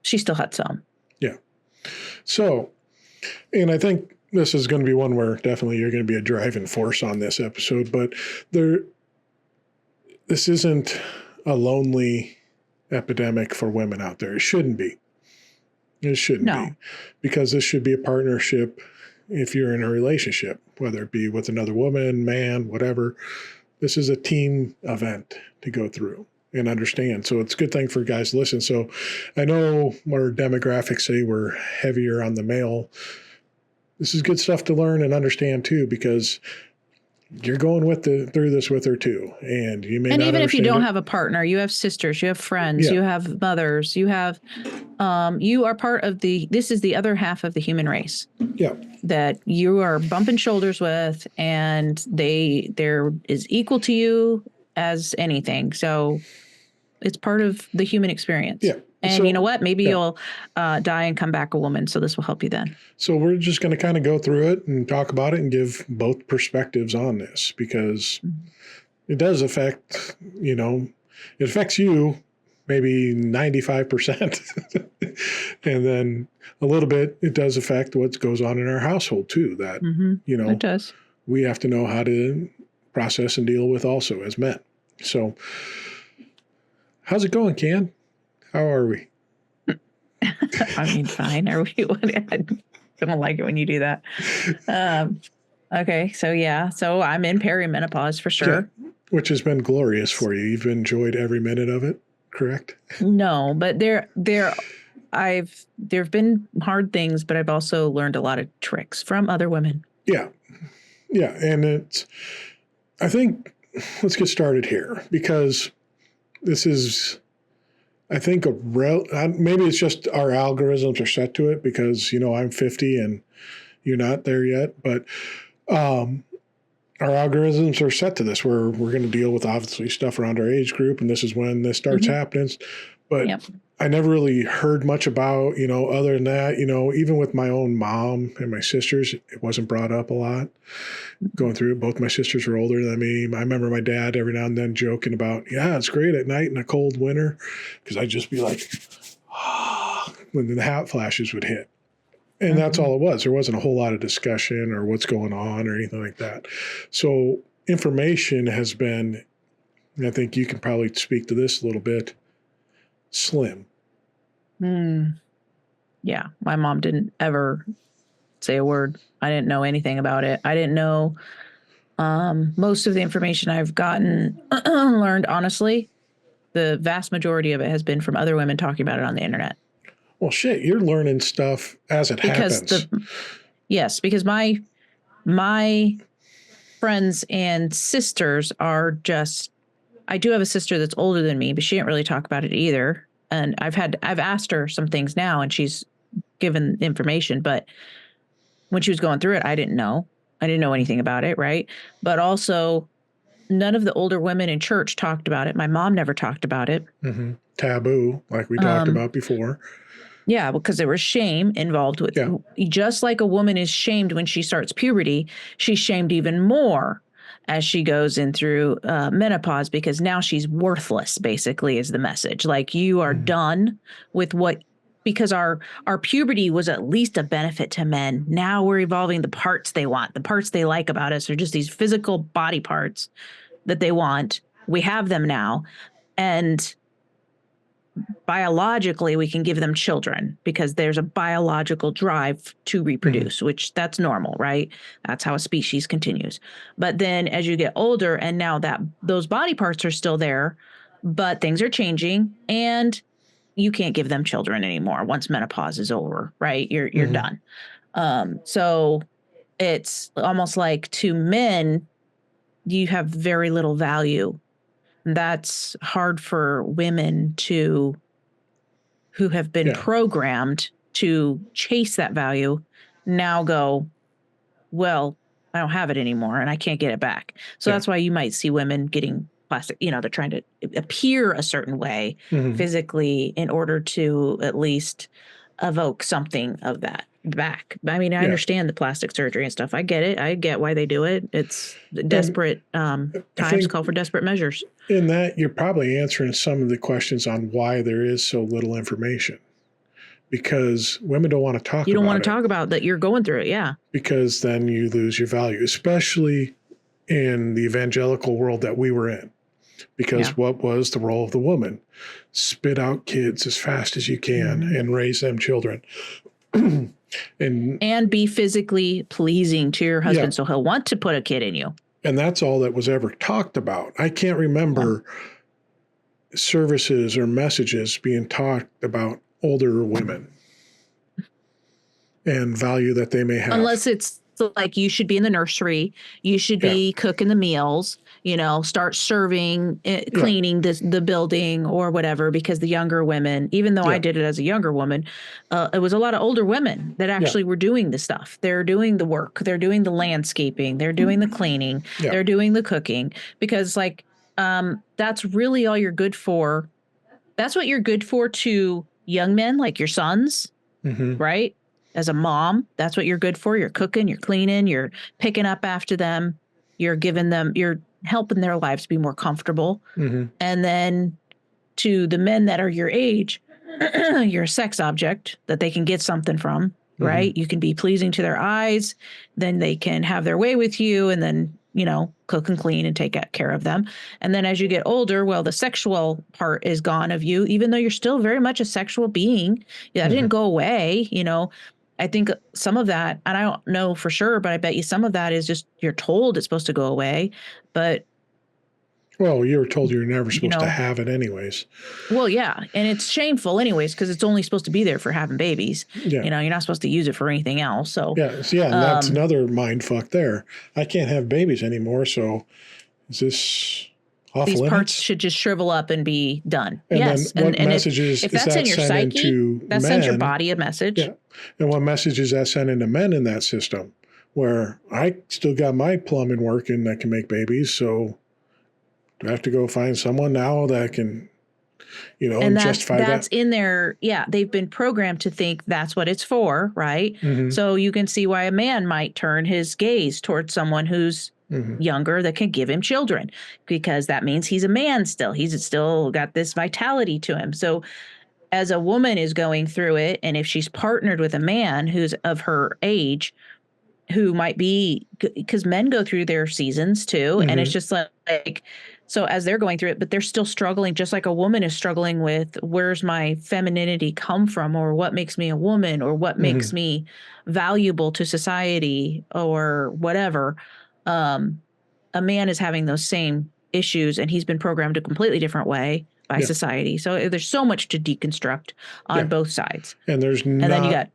she still had some. Yeah. So, and I think this is going to be one where definitely you're going to be a driving force on this episode, but this isn't a lonely epidemic for women out there. It shouldn't be. It shouldn't be. Because this should be a partnership if you're in a relationship, whether it be with another woman, man, whatever. This is a team event to go through and understand. So it's a good thing for guys to listen. So I know our demographics say we're heavier on the male. This is good stuff to learn and understand too, because you're going through this with her too, and you may And not even if you understand don't it. have a partner, you have sisters, you have friends, Yeah. you have mothers, you have, you are part of this is the other half of the human race Yeah, that you are bumping shoulders with, and they're as equal to you as anything. So it's part of the human experience. Yeah. And So- you know what? Maybe yeah. you'll die and come back a woman. So this will help you then. so we're just going to kind of go through it and talk about it and give both perspectives on this, because it does affect, it affects you maybe 95%. And then a little bit, it does affect what goes on in our household too, that, It does. we have to know how to process and deal with also as men. So how's it going, Can? How are we? I mean, fine. Are we? I don't like it when you do that. Okay. So I'm in perimenopause for sure. Yeah, which has been glorious for you. You've enjoyed every minute of it, correct? No, but there've been hard things, but I've also learned a lot of tricks from other women. Yeah. Yeah. And I think, let's get started here, because this is, I think, maybe it's just our algorithms are set to it because, I'm 50 and you're not there yet. But our algorithms are set to this, where we're going to deal with obviously stuff around our age group. And this is when this starts happening. But Yep. I never really heard much about, other than that, even with my own mom and my sisters, it wasn't brought up a lot. Going through it, both my sisters were older than me. I remember my dad every now and then joking about, yeah, it's great at night in a cold winter, because I'd just be like, when the hot flashes would hit. And that's all it was. There wasn't a whole lot of discussion or what's going on or anything like that. So information has been, and I think you can probably speak to this a little bit, slim. Yeah. My mom didn't ever say a word. I didn't know anything about it. I didn't know most of the information I've gotten, learned, honestly, the vast majority of it has been from other women talking about it on the internet. Well, shit, you're learning stuff as it happens. Because my friends and sisters are just, I do have a sister that's older than me, but she didn't really talk about it either. And I've asked her some things now, and she's given information, but when she was going through it, I didn't know anything about it. Right. But also none of the older women in church talked about it. My mom never talked about it. Taboo, like we talked about before. Yeah, because there was shame involved with just like a woman is shamed when she starts puberty, she's shamed even more as she goes in through menopause, because now she's worthless, basically, is the message. Like, you are done with because our puberty was at least a benefit to men. Now we're evolving the parts they want. The parts they like about us are just these physical body parts that they want. We have them now. And biologically, we can give them children because there's a biological drive to reproduce, which that's normal, right? That's how a species continues. But then as you get older, and now that those body parts are still there, but things are changing, and you can't give them children anymore once menopause is over, right? You're done. So it's almost like, to men, you have very little value. That's hard for women who have been programmed to chase that value, now go, well, I don't have it anymore and I can't get it back. So that's why you might see women getting plastic, they're trying to appear a certain way physically in order to at least evoke something of that back. I mean, I understand the plastic surgery and stuff. I get it. I get why they do it. It's desperate times call for desperate measures. In that, you're probably answering some of the questions on why there is so little information, because women don't want to talk about it. You don't want to talk about that you're going through it, yeah. Because then you lose your value, especially in the evangelical world that we were in. Because what was the role of the woman? Spit out kids as fast as you can and raise them children. and be physically pleasing to your husband, so he'll want to put a kid in you. And that's all that was ever talked about. I can't remember services or messages being talked about older women and value that they may have. Unless it's So like you should be in the nursery, you should be cooking the meals, start serving, cleaning the building or whatever, because the younger women, even though I did it as a younger woman, it was a lot of older women that actually were doing the stuff. They're doing the work, they're doing the landscaping, they're doing the cleaning, they're doing the cooking, because like that's really all you're good for. That's what you're good for to young men like your sons, right? As a mom, that's what you're good for. You're cooking, you're cleaning, you're picking up after them, you're helping their lives be more comfortable. And then to the men that are your age, you're a sex object that they can get something from, right? You can be pleasing to their eyes, then they can have their way with you, and then, cook and clean and take care of them. And then as you get older, well, the sexual part is gone of you, even though you're still very much a sexual being. That didn't go away, I think some of that, and I don't know for sure, but I bet you some of that is just you're told it's supposed to go away. But well, you were told you're never supposed to have it anyways. Well, yeah. And it's shameful anyways, because it's only supposed to be there for having babies. Yeah. You're not supposed to use it for anything else. So and that's another mind fuck there. I can't have babies anymore. So is this off these limits? Parts should just shrivel up and be done. And yes. Then what messages if that's in your psyche, that sends your body a message. Yeah. And what message is that sending to men in that system, where I still got my plumbing working that can make babies? So do I have to go find someone now that can, and justify that? That's in there. Yeah. They've been programmed to think that's what it's for. Right. So you can see why a man might turn his gaze towards someone who's younger that can give him children, because that means he's a man still. He's still got this vitality to him. So as a woman is going through it, and if she's partnered with a man who's of her age, who might be, because men go through their seasons too. And it's just like, so as they're going through it, but they're still struggling, just like a woman is struggling with, where's my femininity come from, or what makes me a woman, or what makes me valuable to society, or whatever. A man is having those same issues, and he's been programmed a completely different way by society. So there's so much to deconstruct on both sides. And there's and then you got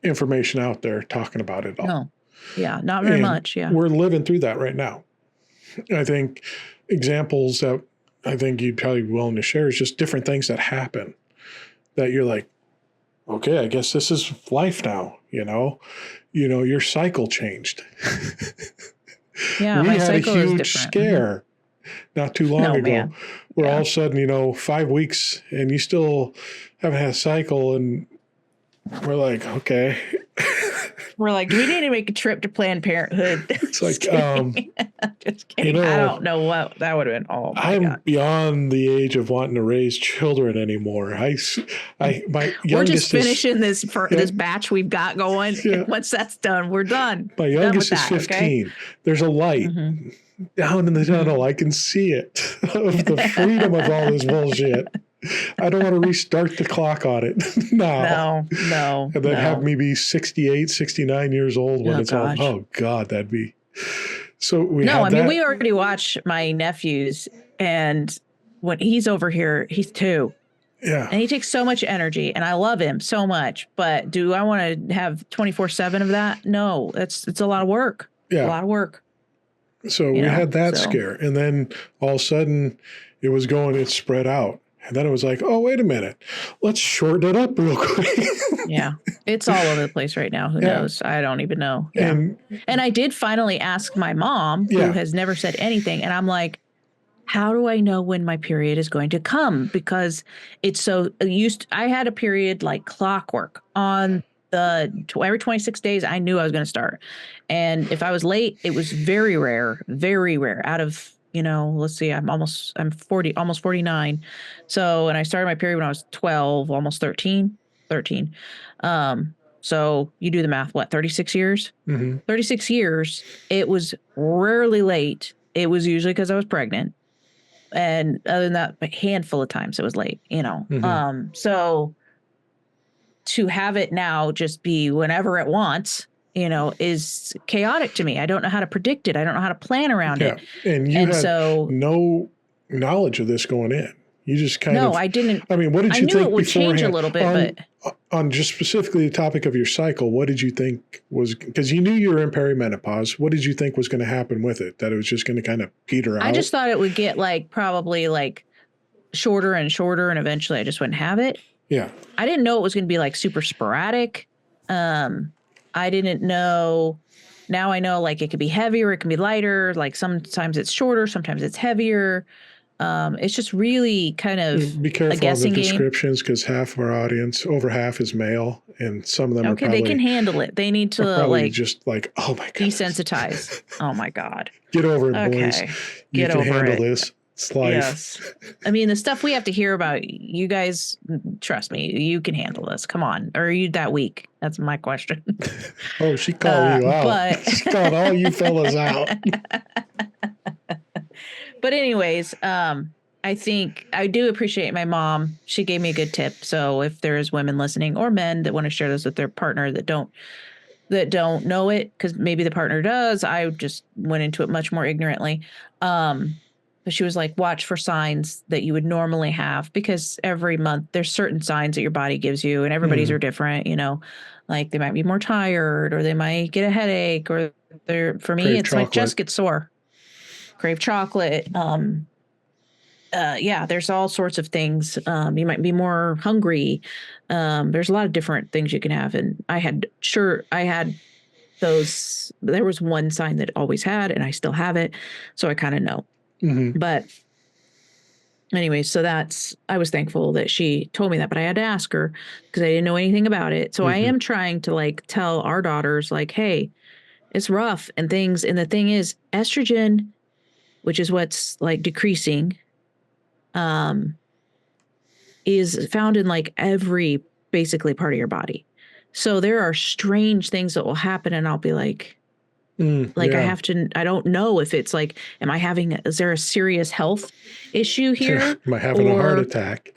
information out there talking about it all. No. Yeah, not very much. Yeah. We're living through that right now. I think examples that I think you'd probably be willing to share is just different things that happen that you're like, okay, I guess this is life now, your cycle changed. Yeah, we my had cycle a is huge different. scare not too long ago, man. where all of a sudden, 5 weeks and you still haven't had a cycle, and we're like, okay. We're like, do we need to make a trip to Planned Parenthood? It's like, just kidding. I don't know what that would have been. Oh my I'm God. beyond the age of wanting to raise children anymore. My We're youngest just finishing this batch we've got going. Yeah. Once that's done, we're done. My youngest is 15. Okay? There's a light down in the tunnel. I can see it, of the freedom of all this bullshit. I don't want to restart the clock on it now. No. And then have me be 68, 69 years old when it's all, oh God, that'd be. So we we already watch my nephews, and when he's over here, he's 2. Yeah. And he takes so much energy, and I love him so much, but do I want to have 24/7 of that? No, it's a lot of work. Yeah. A lot of work. So we had that scare, and then all of a sudden it spread out. And then it was like, oh, wait a minute. Let's shorten it up real quick. Yeah. It's all over the place right now. Who knows? I don't even know. Yeah. And I did finally ask my mom, who has never said anything. And I'm like, how do I know when my period is going to come? Because it's so used. I had a period like clockwork on every 26 days. I knew I was going to start. And if I was late, it was very rare out of, let's see, I'm 40, almost 49. So, and I started my period when I was 12, almost 13. So you do the math, 36 years? 36 years. It was rarely late. It was usually because I was pregnant. And other than that, a handful of times it was late, So to have it now just be whenever it wants, is chaotic to me. I don't know how to predict it. I don't know how to plan around it. And you had no knowledge of this going in. You just kind of. No, I didn't. I mean, what did I you knew think it would change a beforehand? little bit, but On just specifically the topic of your cycle, what did you think was, because you knew you were in perimenopause, what did you think was going to happen with it? That it was just going to kind of peter out? I just thought it would get like probably like shorter and shorter, and eventually I just wouldn't have it. Yeah. I didn't know it was going to be like super sporadic. I didn't know. Now I know like it could be heavier, it can be lighter. Like sometimes it's shorter, sometimes it's heavier. It's just really kind of Be a careful of the guessing game. descriptions, because half of our audience, over half, is male, and some of them are Okay, probably, they can handle it. They need to like just like, oh my god, desensitize. Oh my God. get over it, Okay. boys. You Get can over handle it. this. It's life. Yes. I mean, the stuff we have to hear about, you guys, trust me, you can handle this. Come on. Or are you that weak? That's my question. Oh, she called you out. but- She called all you fellas out. But anyways, I think I do appreciate my mom. She gave me a good tip. So if there's women listening or men that want to share this with their partner that don't know it, because maybe the partner does, I just went into it much more ignorantly. But she was like, watch for signs that you would normally have, because every month there's certain signs that your body gives you, and everybody's are different, you know, like they might be more tired, or they might get a headache, or for me, Crave it's my chocolate. chest gets sore, crave chocolate. Yeah, there's all sorts of things. You might be more hungry. There's a lot of different things you can have. And I had those, there was one sign that always had, and I still have it. So I kind of know. But anyway, so I was thankful that she told me that, but I had to ask her because I didn't know anything about it. So I am trying to like tell our daughters like, hey, it's rough and things. And the thing is, estrogen, which is what's like decreasing, is found in like every basically part of your body. So there are strange things that will happen, and I'll be like, I don't know if it's like, is there a serious health issue here? Am I having a heart attack?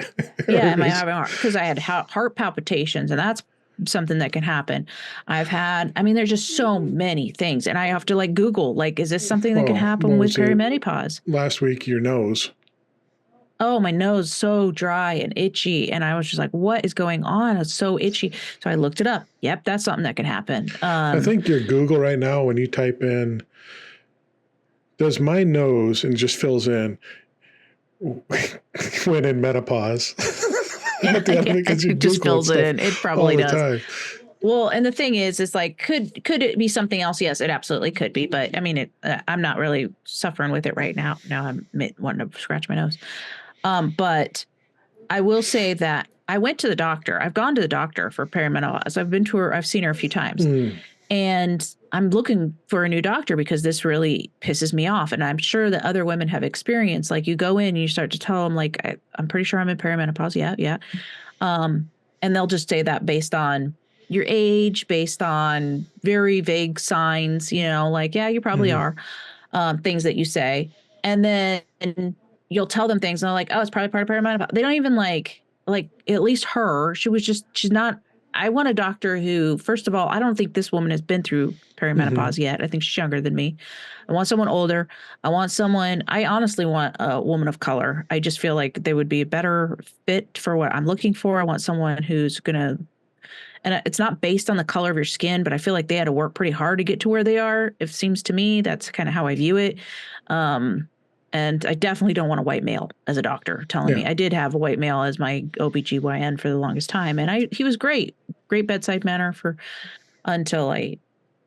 Yeah, am I having because I had heart palpitations, and that's something that can happen. There's just so many things, and I have to like Google, like, is this something that can happen with perimenopause? Last week, your nose. Oh, my nose so dry and itchy. And I was just like, what is going on? It's so itchy. So I looked it up. Yep, that's something that can happen. I think your Google right now, when you type in, does my nose, and just fills in when in menopause. It just fills it in. It probably does. Time. Well, and the thing is like, could it be something else? Yes, it absolutely could be. But I mean, I'm not really suffering with it right now. Now I'm wanting to scratch my nose. But I will say that I went to the doctor. I've gone to the doctor for perimenopause. I've seen her a few times. And I'm looking for a new doctor because this really pisses me off. And I'm sure that other women have experienced, like you go in and you start to tell them like, I'm pretty sure I'm in perimenopause. Yeah. And they'll just say that based on your age, based on very vague signs, you know, like, yeah, you probably are, things that you say. And then you'll tell them things and they're like, oh, it's probably part of perimenopause. They don't even like at least her, she's not, I want a doctor who, first of all, I don't think this woman has been through perimenopause yet. I think she's younger than me. I want someone older. I honestly want a woman of color. I just feel like they would be a better fit for what I'm looking for. I want someone who's going to, and it's not based on the color of your skin, but I feel like they had to work pretty hard to get to where they are. It seems to me that's kind of how I view it. And I definitely don't want a white male as a doctor telling me. I did have a white male as my OBGYN for the longest time. And he was great bedside manner until I,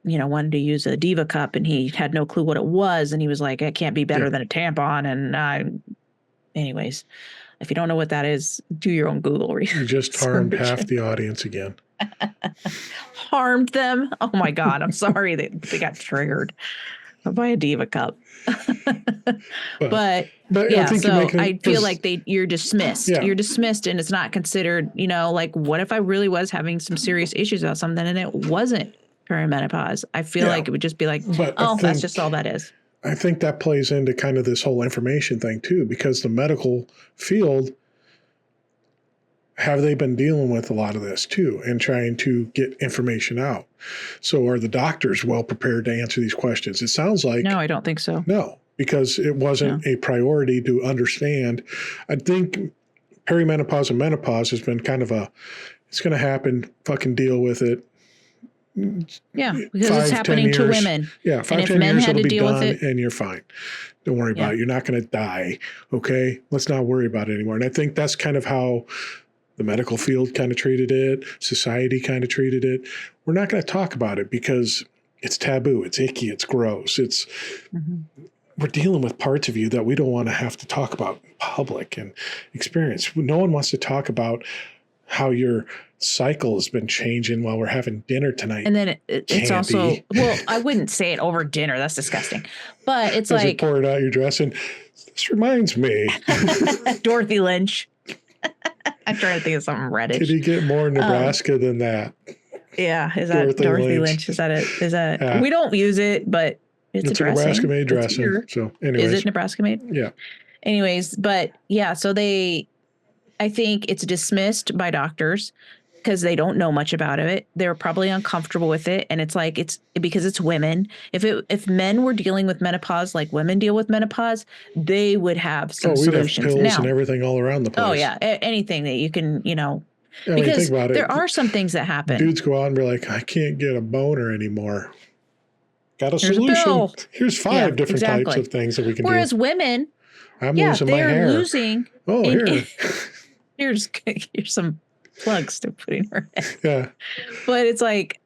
wanted to use a Diva cup and he had no clue what it was. And he was like, it can't be better than a tampon. And anyways, if you don't know what that is, do your own Google research. You just harmed half the audience again. Harmed them? Oh my God. I'm sorry they got triggered by a Diva cup. But yeah, I feel like you're dismissed. Yeah. You're dismissed and it's not considered, like what if I really was having some serious issues about something and it wasn't perimenopause? I feel like it would just be like, that's just all that is. I think that plays into kind of this whole information thing too, because the medical field, have they been dealing with a lot of this too and trying to get information out? So are the doctors well prepared to answer these questions? It sounds like... No, I don't think so. No. because it wasn't a priority to understand. I think perimenopause and menopause has been kind of it's going to happen, fucking deal with it. Yeah, because it's happening to women. Yeah, and if 10 men years had it'll to be deal with done it, and you're fine. Don't worry about it. You're not going to die. Okay? Let's not worry about it anymore. And I think that's kind of how the medical field kind of treated it. Society kind of treated it. We're not going to talk about it because it's taboo. It's icky. It's gross. We're dealing with parts of you that we don't want to have to talk about in public and experience. No one wants to talk about how your cycle has been changing while we're having dinner tonight. And then it's also, well, I wouldn't say it over dinner. That's disgusting. But it's as like, you're pouring out your dress, and this reminds me, Dorothy Lynch. I'm trying to think of something reddish. Could you get more Nebraska than that? Yeah, is that Dorothy Lynch? Is that it? Is that we don't use it, but it's a Nebraska made dressing. So, anyways, is it Nebraska made? Yeah. Anyways, but yeah, so I think it's dismissed by doctors because they don't know much about it. They're probably uncomfortable with it, and it's like it's because it's women. If men were dealing with menopause like women deal with menopause, they would have some solutions. We'd have pills and everything all around the place. Oh yeah, anything that you can, Yeah, because think about it, there are some things that happen. Dudes go out and be like, I can't get a boner anymore. Got a Here's solution. Here's 5 different types of things that we can do. Whereas women, I'm losing my hair. They're losing. Oh, here. Here's some plugs to put in her head. Yeah. But it's like,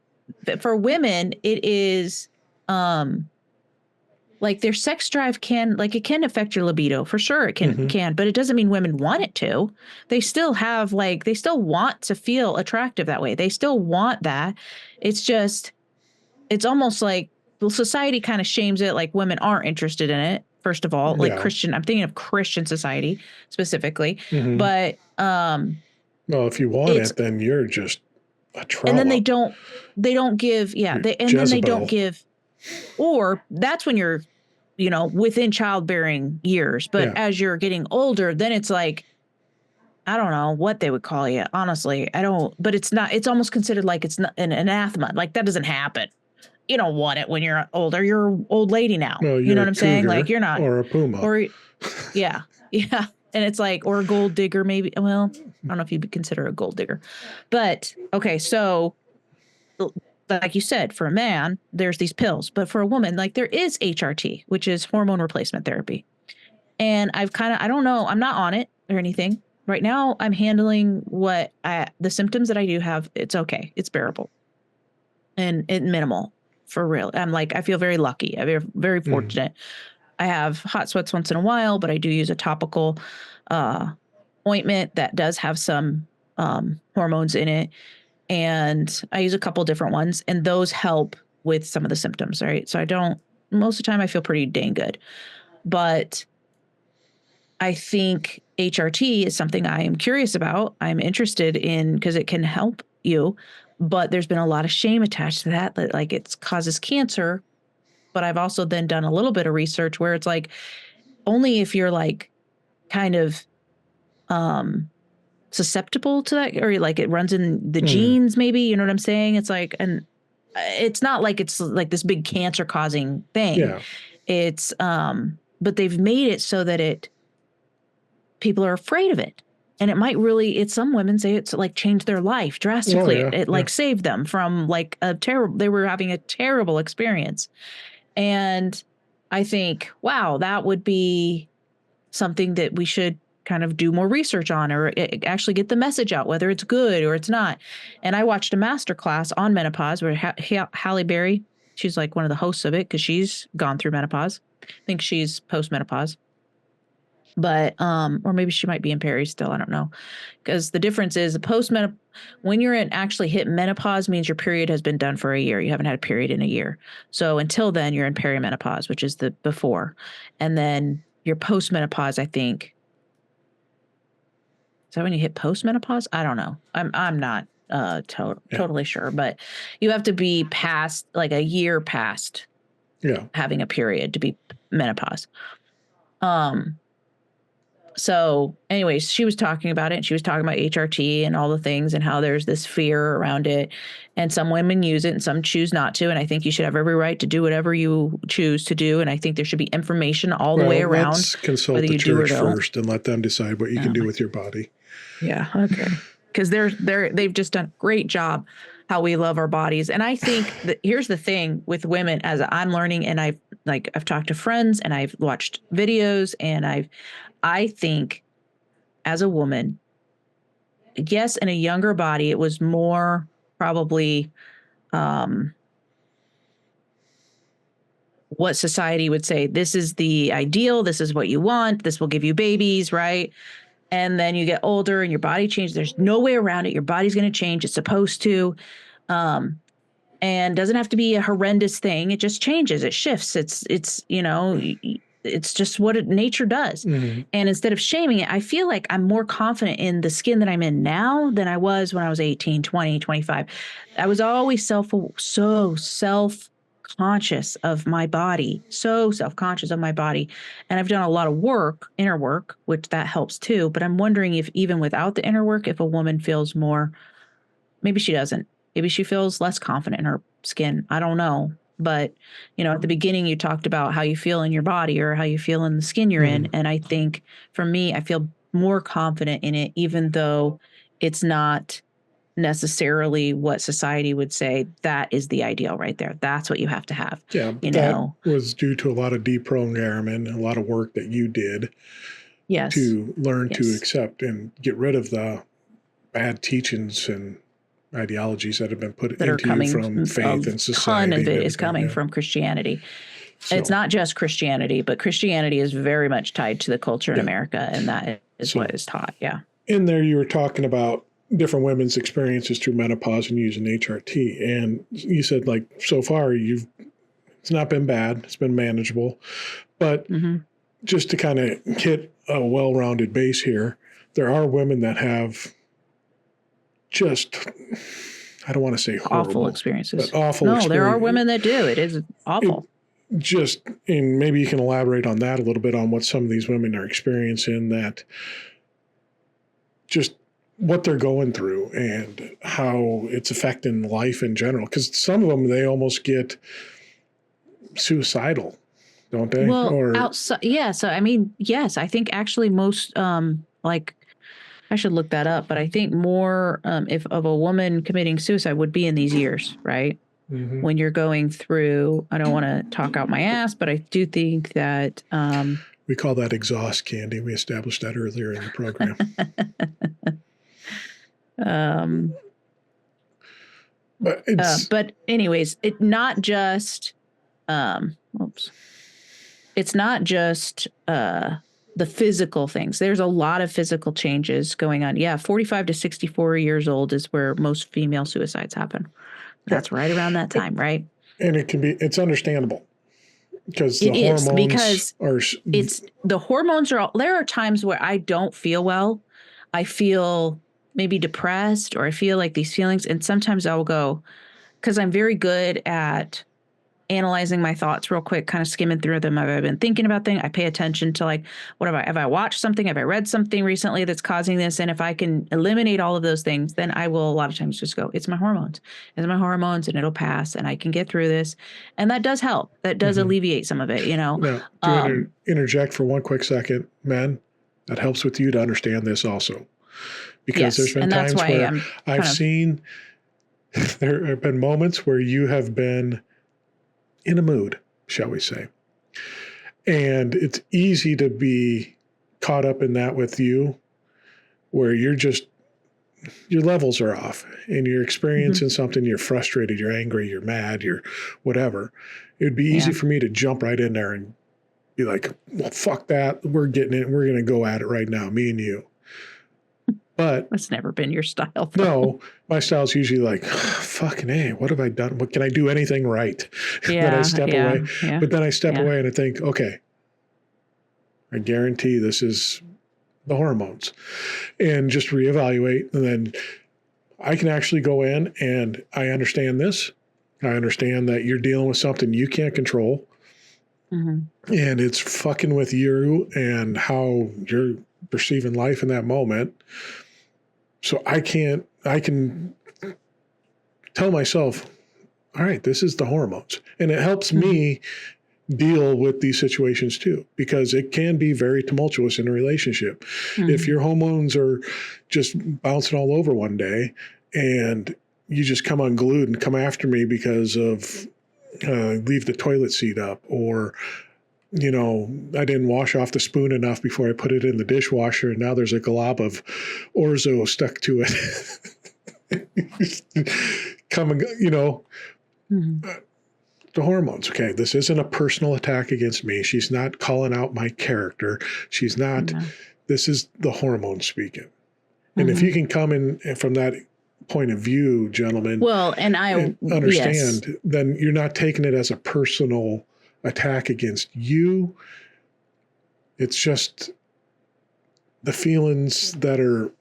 for women, it is like their sex drive can affect your libido. For sure it can, but it doesn't mean women want it to. They still have they still want to feel attractive that way. They still want that. It's just, it's almost like, well, society kind of shames it, like women aren't interested in it. First of all, like Christian, I'm thinking of Christian society specifically, but well, if you want it, then you're just a trollop. And then they don't give, then they don't give, or that's when you're, within childbearing years. But as you're getting older, then it's like, I don't know what they would call you. Honestly, I don't, but it's not, it's almost considered like it's not an anathema. Like that doesn't happen. You don't want it when you're older. You're an old lady now. No, you know what I'm saying? Like you're not. Or a puma. Or, yeah. Yeah. And it's like, or a gold digger, maybe. Well, I don't know if you'd consider a gold digger. But, okay, so, like you said, for a man, there's these pills. But for a woman, like there is HRT, which is hormone replacement therapy. And I don't know, I'm not on it or anything. Right now, I'm handling the symptoms that I do have. It's okay. It's bearable. And minimal. For real. I feel very lucky. I'm very fortunate. I have hot sweats once in a while, but I do use a topical ointment that does have some hormones in it. And I use a couple different ones, and those help with some of the symptoms, right? So most of the time I feel pretty dang good. But I think HRT is something I am curious about. I'm interested in because it can help you. But there's been a lot of shame attached to that like it causes cancer. But I've also then done a little bit of research where it's like only if you're like kind of susceptible to that, or like it runs in the genes, maybe, you know what I'm saying? It's like, and it's not like it's like this big cancer causing thing. Yeah. It's but they've made it so that people are afraid of it. And it might really, some women say it's like changed their life drastically. Oh, yeah, it saved them from like they were having a terrible experience. And I think, wow, that would be something that we should kind of do more research on, or actually get the message out, whether it's good or it's not. And I watched a masterclass on menopause where Halle Berry, she's like one of the hosts of it because she's gone through menopause. I think she's post-menopause. But, or maybe she might be in peri still. I don't know. Because the difference is when you're actually hit menopause means your period has been done for a year. You haven't had a period in a year. So until then you're in perimenopause, which is the before. And then your post-menopause, I think. Is that when you hit post-menopause? I don't know. I'm not totally sure. But you have to be past, like a year past So anyways, she was talking about it, and she was talking about HRT and all the things and how there's this fear around it. And some women use it and some choose not to. And I think you should have every right to do whatever you choose to do. And I think there should be information all the way around. Let's consult whether the you do or church don't. first and let them decide what you can do with your body. Yeah. Okay. Because they've just done a great job how we love our bodies. And I think that here's the thing with women, as I'm learning, and I've talked to friends and I've watched videos, and I think as a woman, yes, in a younger body, it was more probably what society would say, this is the ideal, this is what you want, this will give you babies, right? And then you get older and your body changes. There's no way around it. Your body's going to change. It's supposed to. And doesn't have to be a horrendous thing. It just changes. It shifts. It's just what nature does. Mm-hmm. And instead of shaming it, I feel like I'm more confident in the skin that I'm in now than I was when I was 18, 20, 25. I was always self-conscious of my body, And I've done a lot of inner work, which that helps too. But I'm wondering if even without the inner work, if a woman feels more, maybe she doesn't, maybe she feels less confident in her skin. I don't know. But, at the beginning, you talked about how you feel in your body or how you feel in the skin you're in. And I think for me, I feel more confident in it, even though it's not necessarily what society would say that is the ideal right there. That's what you have to have. Yeah, that was due to a lot of deprogramming, a lot of work that you did to learn to accept and get rid of the bad teachings and ideologies that have been put into you from faith and society. A ton of it is coming from Christianity. So, it's not just Christianity, but Christianity is very much tied to the culture in America, and that is what is taught. Yeah. In there, you were talking about different women's experiences through menopause and using HRT. And you said, so far, it's not been bad. It's been manageable. But just to kind of hit a well-rounded base here, there are women that have just, I don't want to say horrible, awful experiences. But awful experiences. There are women that do. It is awful. And maybe you can elaborate on that a little bit on what some of these women are experiencing, that just what they're going through and how it's affecting life in general. Because some of them, they almost get suicidal, don't they? Well, outside, yeah. So, I mean, yes, I think actually most, I should look that up, but I think more if of a woman committing suicide would be in these years, right? Mm-hmm. When you're going through, I don't want to talk out my ass, but I do think that... we call that exhaust, Candi. We established that earlier in the program. But anyways, it's not just, it's not just the physical things. There's a lot of physical changes going on. Yeah, 45 to 64 years old is where most female suicides happen. That's right around that time, right? And it's understandable because the hormones are there are times where I don't feel well. I feel maybe depressed, or I feel like these feelings. And sometimes I'll go, because I'm very good at analyzing my thoughts real quick, kind of skimming through them. Have I been thinking about things? I pay attention to have I watched something? Have I read something recently that's causing this? And if I can eliminate all of those things, then I will a lot of times just go, it's my hormones. It's my hormones, and it'll pass, and I can get through this. And that does help. That does alleviate some of it, Now, to interject for one quick second, men, that helps with you to understand this also. Because there's been times where I've seen, there have been moments where you have been in a mood, shall we say. And it's easy to be caught up in that with you, where your levels are off and you're experiencing something, you're frustrated, you're angry, you're mad, you're whatever. It would be easy for me to jump right in there and be like, well, fuck that. We're getting it. We're going to go at it right now, me and you. But that's never been your style. No, my style is usually like, fucking A, what have I done? What can I do anything right? Then I step away. Yeah. But then I step away and I think, okay, I guarantee this is the hormones. And just reevaluate. And then I can actually go in and I understand this. I understand that you're dealing with something you can't control. Mm-hmm. And it's fucking with you and how you're perceiving life in that moment. So I can tell myself, all right, this is the hormones. And it helps me deal with these situations too, because it can be very tumultuous in a relationship. If your hormones are just bouncing all over one day and you just come unglued and come after me because of leave the toilet seat up, or I didn't wash off the spoon enough before I put it in the dishwasher, and now there's a glob of orzo stuck to it. The hormones. Okay, this isn't a personal attack against me. She's not calling out my character. She's not. This is the hormone speaking. And if you can come in from that point of view, gentlemen, and I understand, then you're not taking it as a personal attack against you. It's just the feelings that are.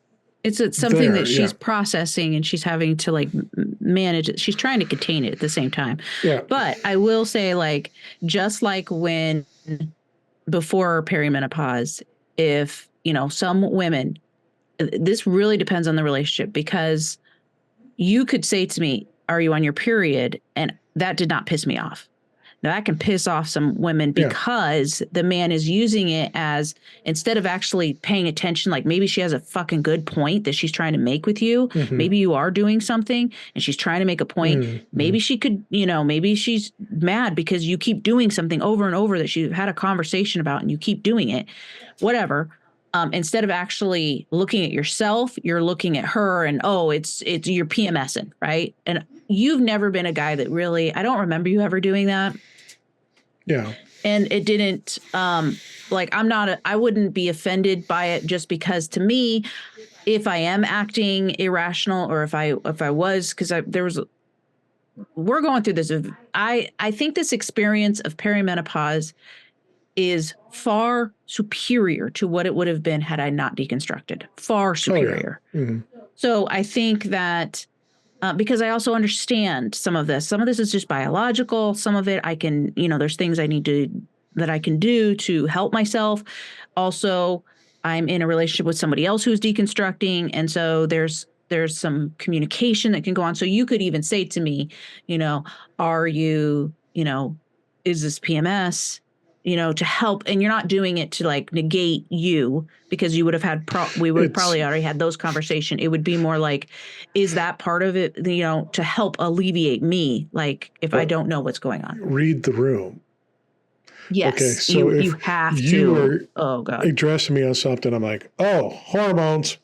It's something that she's processing, and she's having to like manage it. She's trying to contain it at the same time. Yeah. But I will say, like, just like when before perimenopause, if, some women, this really depends on the relationship, because you could say to me, are you on your period? And that did not piss me off. Now that can piss off some women because the man is using it as, instead of actually paying attention, like maybe she has a fucking good point that she's trying to make with you. Maybe you are doing something and she's trying to make a point. Maybe she could, maybe she's mad because you keep doing something over and over that you've had a conversation about and you keep doing it, whatever. Instead of actually looking at yourself, you're looking at her and, it's you're PMSing, right? And you've never been a guy that really, I don't remember you ever doing that. Yeah. And it didn't, I wouldn't be offended by it, just because to me, if I am acting irrational, or if I was, because we're going through this. I think this experience of perimenopause is far superior to what it would have been had I not deconstructed. Far superior. So I think that because I also understand some of this. Some of this is just biological. Some of it I can, there's things that I can do to help myself. Also, I'm in a relationship with somebody else who's deconstructing. And so there's some communication that can go on. So you could even say to me, are you, is this PMS? To help, and you're not doing it to like negate you, because you would have had, we would probably already had those conversations. It would be more like, is that part of it, to help alleviate me? Like if I don't know what's going on. Read the room. Yes. Okay. So you have to. Oh God. Addressing me on something, I'm like, hormones.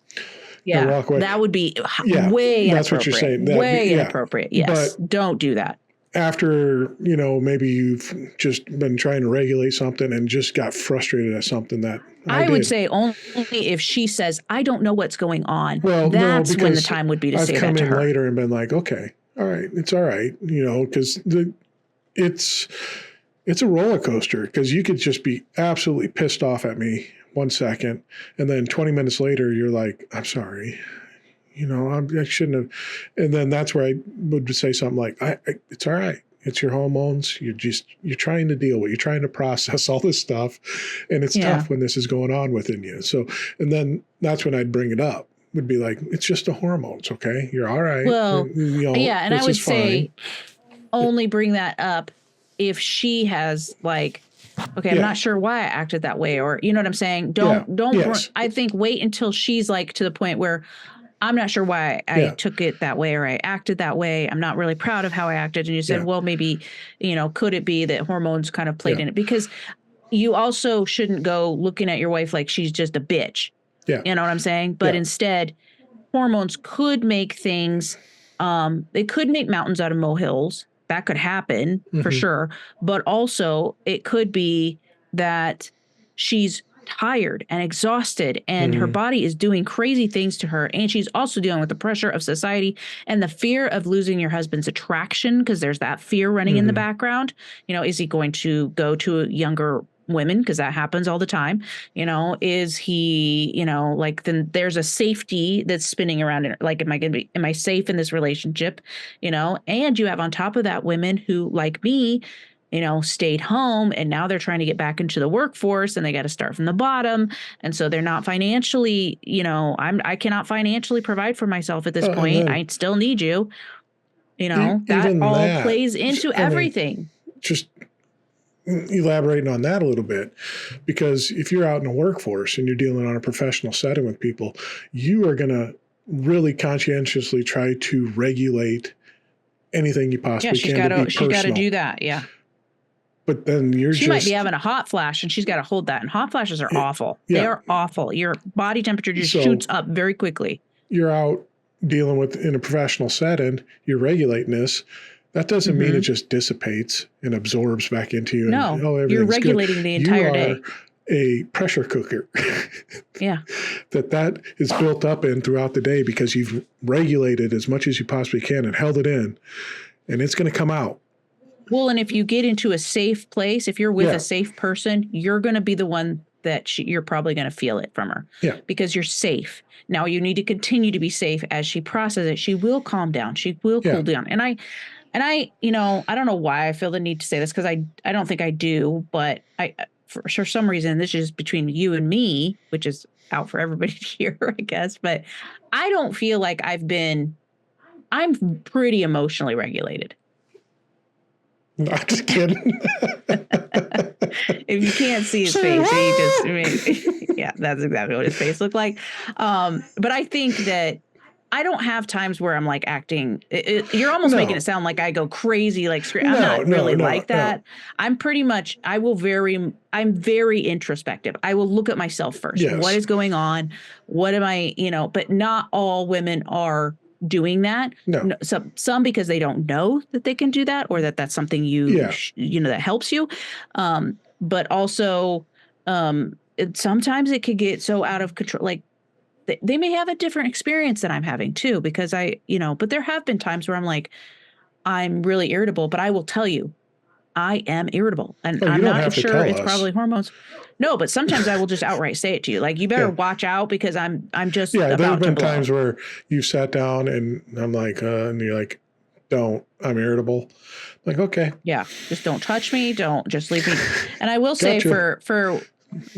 Yeah. Walk away. That would be way inappropriate. That's what you're saying. Way inappropriate. Yes. But don't do that. After, maybe you've just been trying to regulate something and just got frustrated at something that I would say only if she says, I don't know what's going on. Well, that's when the time would be to say that to her. I've come in later and been like, okay, all right, it's all right, because it's a roller coaster, because you could just be absolutely pissed off at me 1 second, and then 20 minutes later, you're like, I'm sorry. I shouldn't have. And then that's where I would say something like, it's all right. It's your hormones. You're trying to deal with, you're trying to process all this stuff. And it's tough when this is going on within you. So, and then that's when I'd bring it up, would be like, it's just the hormones. Okay. You're all right. Well, and I would say only bring that up if she has like, okay, I'm not sure why I acted that way, or, you know what I'm saying? I think wait until she's like to the point where I'm not sure why I took it that way, or I acted that way. I'm not really proud of how I acted. And you said, well, maybe, could it be that hormones kind of played in it? Because you also shouldn't go looking at your wife like she's just a bitch. Yeah. You know what I'm saying? But instead, hormones could make things, they could make mountains out of molehills. That could happen for sure. But also it could be that she's tired and exhausted and her body is doing crazy things to her. And she's also dealing with the pressure of society and the fear of losing your husband's attraction, because there's that fear running in the background. Is he going to go to younger women? Because that happens all the time. Is he, then there's a safety that's spinning around. Like, am I safe in this relationship? And you have on top of that women who, like me, stayed home, and now they're trying to get back into the workforce and they got to start from the bottom. And so they're not financially, I cannot financially provide for myself at this point. I still need you. That all plays into everything. Just elaborating on that a little bit, because if you're out in the workforce and you're dealing on a professional setting with people, you are going to really conscientiously try to regulate anything you possibly can. She's got to do that. Yeah. But then she might be having a hot flash and she's got to hold that. And hot flashes are awful. Yeah. They are awful. Your body temperature just shoots up very quickly. You're out dealing with in a professional setting, you're regulating this. That doesn't mean it just dissipates and absorbs back into you. No, you're regulating the entire day. A pressure cooker. Yeah. that is built up in throughout the day because you've regulated as much as you possibly can and held it in, and it's going to come out. Well, and if you get into a safe place, if you're with a safe person, you're going to be the one that you're probably going to feel it from her. Yeah. Because you're safe. Now you need to continue to be safe as she processes it. She will calm down. She will cool down. And I, I don't know why I feel the need to say this, because I don't think I do, but for some reason, this is between you and me, which is out for everybody to hear, I guess. But I don't feel like I'm pretty emotionally regulated. Not just kidding. If you can't see his face, yeah, that's exactly what his face looked like. But I think that I don't have times where I'm like acting. You're almost making it sound like I go crazy, like I'm not really like that. I'm pretty much. I'm very introspective. I will look at myself first. Yes. What is going on? What am I? But not all women are doing that. No. Some because they don't know that they can do that, or that's something that helps you. But also, sometimes it could get so out of control. Like they may have a different experience than I'm having too, because but there have been times where I'm like, I'm really irritable, but I will tell you, I am irritable, and I'm not sure it's probably hormones. No, but sometimes I will just outright say it to you. Like, you better watch out, because I'm just about to blow. There have been times where you sat down and I'm like, and you're like, don't, I'm irritable. I'm like, okay. Yeah. Just don't touch me. Don't just leave me. And I will say for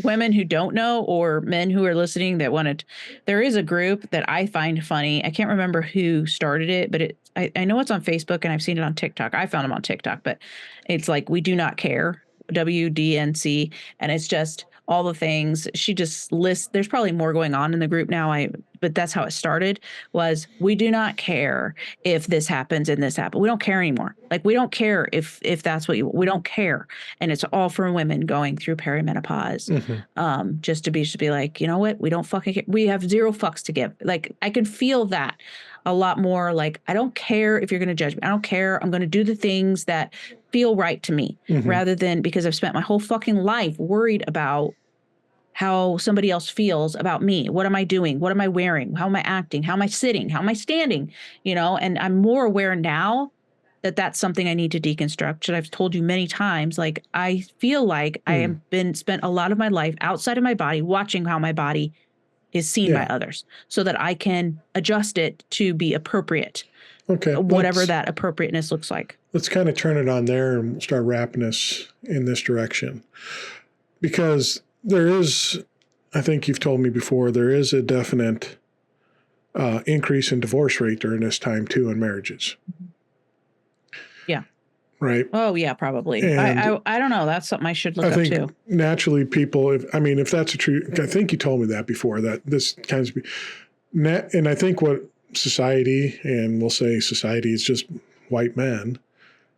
women who don't know, or men who are listening that wanted, there is a group that I find funny. I can't remember who started it, but I know it's on Facebook and I've seen it on TikTok. I found them on TikTok, but it's like, We Do Not Care. WDNC, and it's just all the things she just lists. There's probably more going on in the group now. But that's how it started, was we do not care if this happens and this happens. We don't care anymore. Like, we don't care if that's what we don't care. And it's all for women going through perimenopause. Mm-hmm. Just to be like, you know what? We don't fucking care. We have zero fucks to give. Like, I can feel that a lot more. Like, I don't care if you're going to judge me. I don't care. I'm going to do the things that feel right to me, rather than, because I've spent my whole fucking life worried about how somebody else feels about me. What am I doing? What am I wearing? How am I acting? How am I sitting? How am I standing? And I'm more aware now that that's something I need to deconstruct. And I've told you many times, like, I feel like I have spent a lot of my life outside of my body, watching how my body is seen by others, so that I can adjust it to be appropriate. Okay. Whatever that appropriateness looks like. Let's kind of turn it on there and start wrapping us in this direction. Because there is, I think you've told me before, there is a definite increase in divorce rate during this time too in marriages. Yeah. Right. Oh yeah, probably. I don't know. That's something I should look up too. I think naturally people, if that's a true, I think you told me that before, that this kind of, and I think what society, and we'll say society is just white men,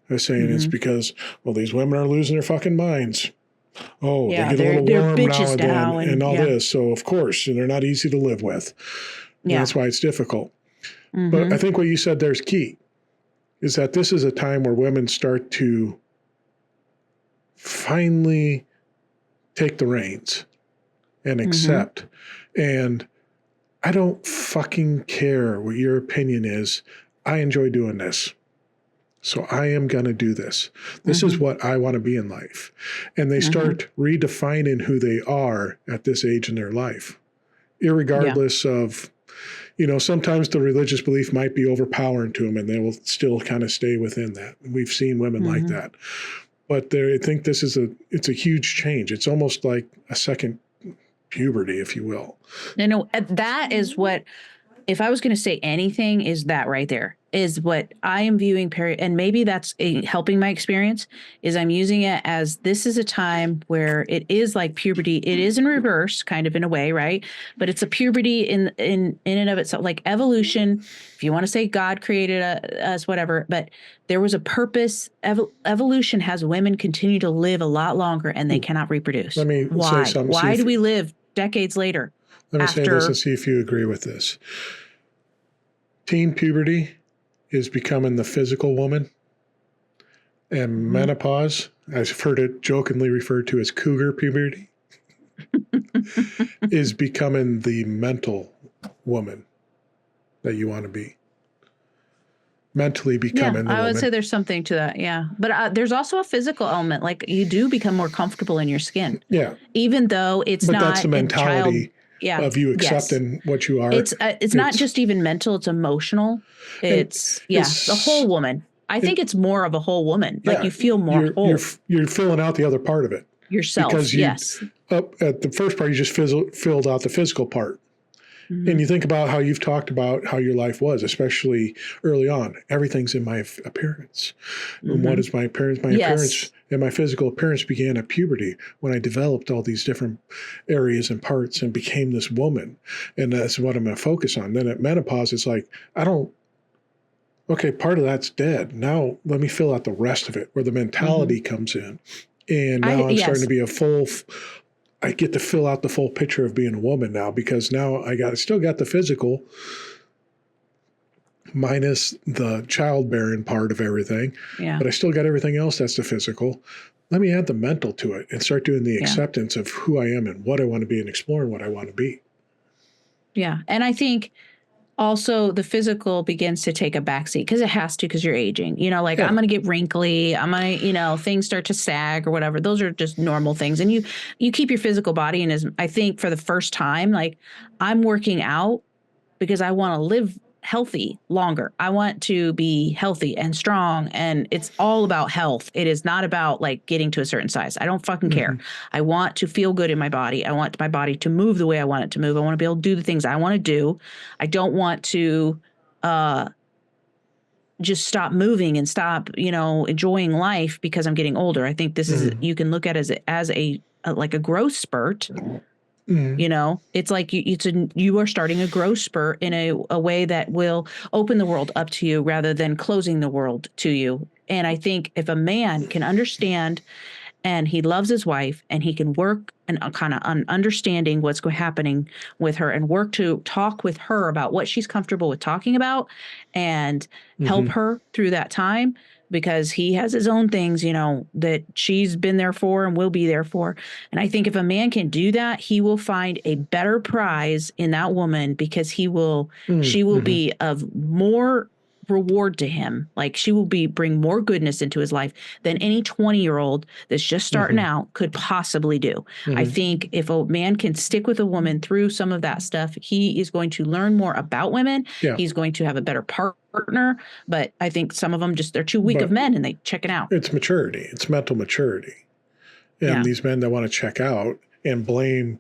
are saying it's because, well, these women are losing their fucking minds. Oh, they get a little warm now and all this. So, of course, they're not easy to live with. Yeah. That's why it's difficult. Mm-hmm. But I think what you said there's key, is that this is a time where women start to finally take the reins and accept. And I don't fucking care what your opinion is. I enjoy doing this. So I am going to do this. This is what I want to be in life. And they start redefining who they are at this age in their life, irregardless of, sometimes the religious belief might be overpowering to them and they will still kind of stay within that. We've seen women like that. but I think it's a huge change. It's almost like a second puberty, if you will. No, that is what, if I was going to say anything, is that right there is what I am viewing and maybe that's helping my experience, is I'm using it as this is a time where it is like puberty. It is in reverse, kind of in a way, right? But it's a puberty in and of itself, like evolution. If you want to say God created us, whatever, but there was a purpose. Evolution has women continue to live a lot longer and they cannot reproduce. Let me Why? say something. Why do we live decades later? Let me say this and see if you agree with this. Teen puberty is becoming the physical woman, and menopause, I've heard it jokingly referred to as cougar puberty, is becoming the mental woman that you want to be. Mentally becoming the woman. I would say there's something to that, yeah. But there's also a physical element. Like you do become more comfortable in your skin. Yeah. Even though it's not. But that's the mentality of you accepting what you are. It's not just even mental, it's emotional. It's the whole woman. I think it's more of a whole woman. Like you feel more whole. You're filling out the other part of it. Yourself, because up at the first part, you just filled out the physical part. Mm-hmm. And you think about how you've talked about how your life was, especially early on. Everything's in my appearance. Mm-hmm. And what is my appearance? My appearance and my physical appearance began at puberty when I developed all these different areas and parts and became this woman. And that's what I'm going to focus on. Then at menopause, it's like, part of that's dead. Now let me fill out the rest of it, where the mentality comes in. And now I'm starting to be I get to fill out the full picture of being a woman now, because now I still got the physical minus the childbearing part of everything, but I still got everything else that's the physical. Let me add the mental to it and start doing the acceptance of who I am and what I want to be and exploring what I want to be. Yeah. And I think also the physical begins to take a backseat because it has to, because you're aging, I'm going to get wrinkly. I'm going to, things start to sag or whatever. Those are just normal things. And you keep your physical body. And I think for the first time, like I'm working out because I want to live healthy longer. I want to be healthy and strong. And it's all about health. It is not about like getting to a certain size. I don't fucking care. I want to feel good in my body. I want my body to move the way I want it to move. I want to be able to do the things I want to do. I don't want to just stop moving and stop, enjoying life because I'm getting older. I think this is, you can look at it as a growth spurt. It's like you are starting a growth spurt in a way that will open the world up to you rather than closing the world to you. And I think if a man can understand and he loves his wife and he can work and kind of on understanding what's happening with her and work to talk with her about what she's comfortable with talking about and help her through that time, because he has his own things, that she's been there for and will be there for. And I think if a man can do that, he will find a better prize in that woman, because she will be of more reward to him. Like she will bring more goodness into his life than any 20-year-old that's just starting out could possibly do. I think if a man can stick with a woman through some of that stuff, he is going to learn more about women. Yeah. He's going to have a better partner. But I think some of them they're too weak of men and they check it out. It's maturity. It's mental maturity. And these men that want to check out and blame,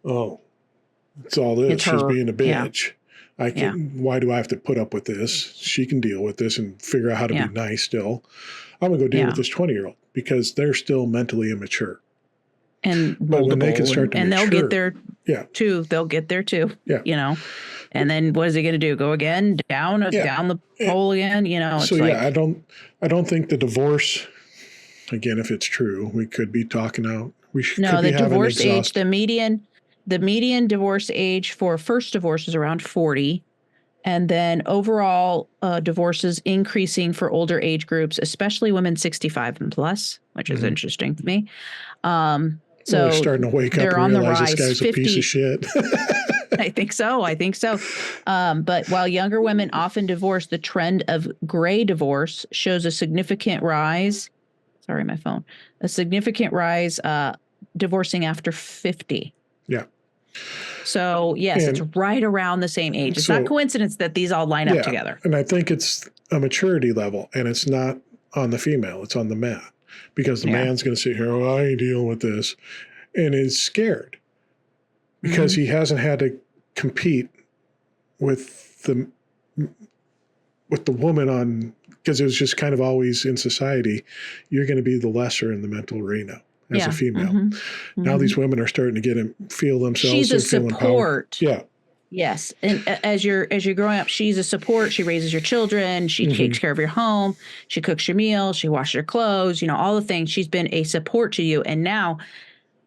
it's all this. She's being a bitch. Yeah. Why do I have to put up with this? She can deal with this and figure out how to be nice still. I'm going to go deal with this 20-year-old because they're still mentally immature. And but when they can start to mature, they'll get there too. They'll get there too. Yeah. And then what is he going to do? Go again down the hole again? So I don't think the divorce, again, if it's true, we could be talking out. The divorce age, the median divorce age for first divorce is around 40. And then overall divorces increasing for older age groups, especially women 65 and plus, which is interesting to me. So we're starting to wake up and realize this guy's a piece of shit. I think so. But while younger women often divorce, the trend of gray divorce shows a significant rise. Sorry, my phone. A significant rise divorcing after 50. Yeah. So, yes, it's right around the same age. It's not coincidence that these all line up together. And I think it's a maturity level, and it's not on the female. It's on the man. because the Yeah. man's going to sit here, oh, I ain't dealing with this, and is scared because he hasn't had to compete with the woman on, because it was just kind of always in society, you're going to be the lesser in the mental arena as a female. Now these women are starting to feel themselves. She's a feel empowered. support. Yeah. Yes, and as you're growing up, she's a support. She raises your children. She takes care of your home. She cooks your meals. She washes your clothes. All the things. She's been a support to you, and now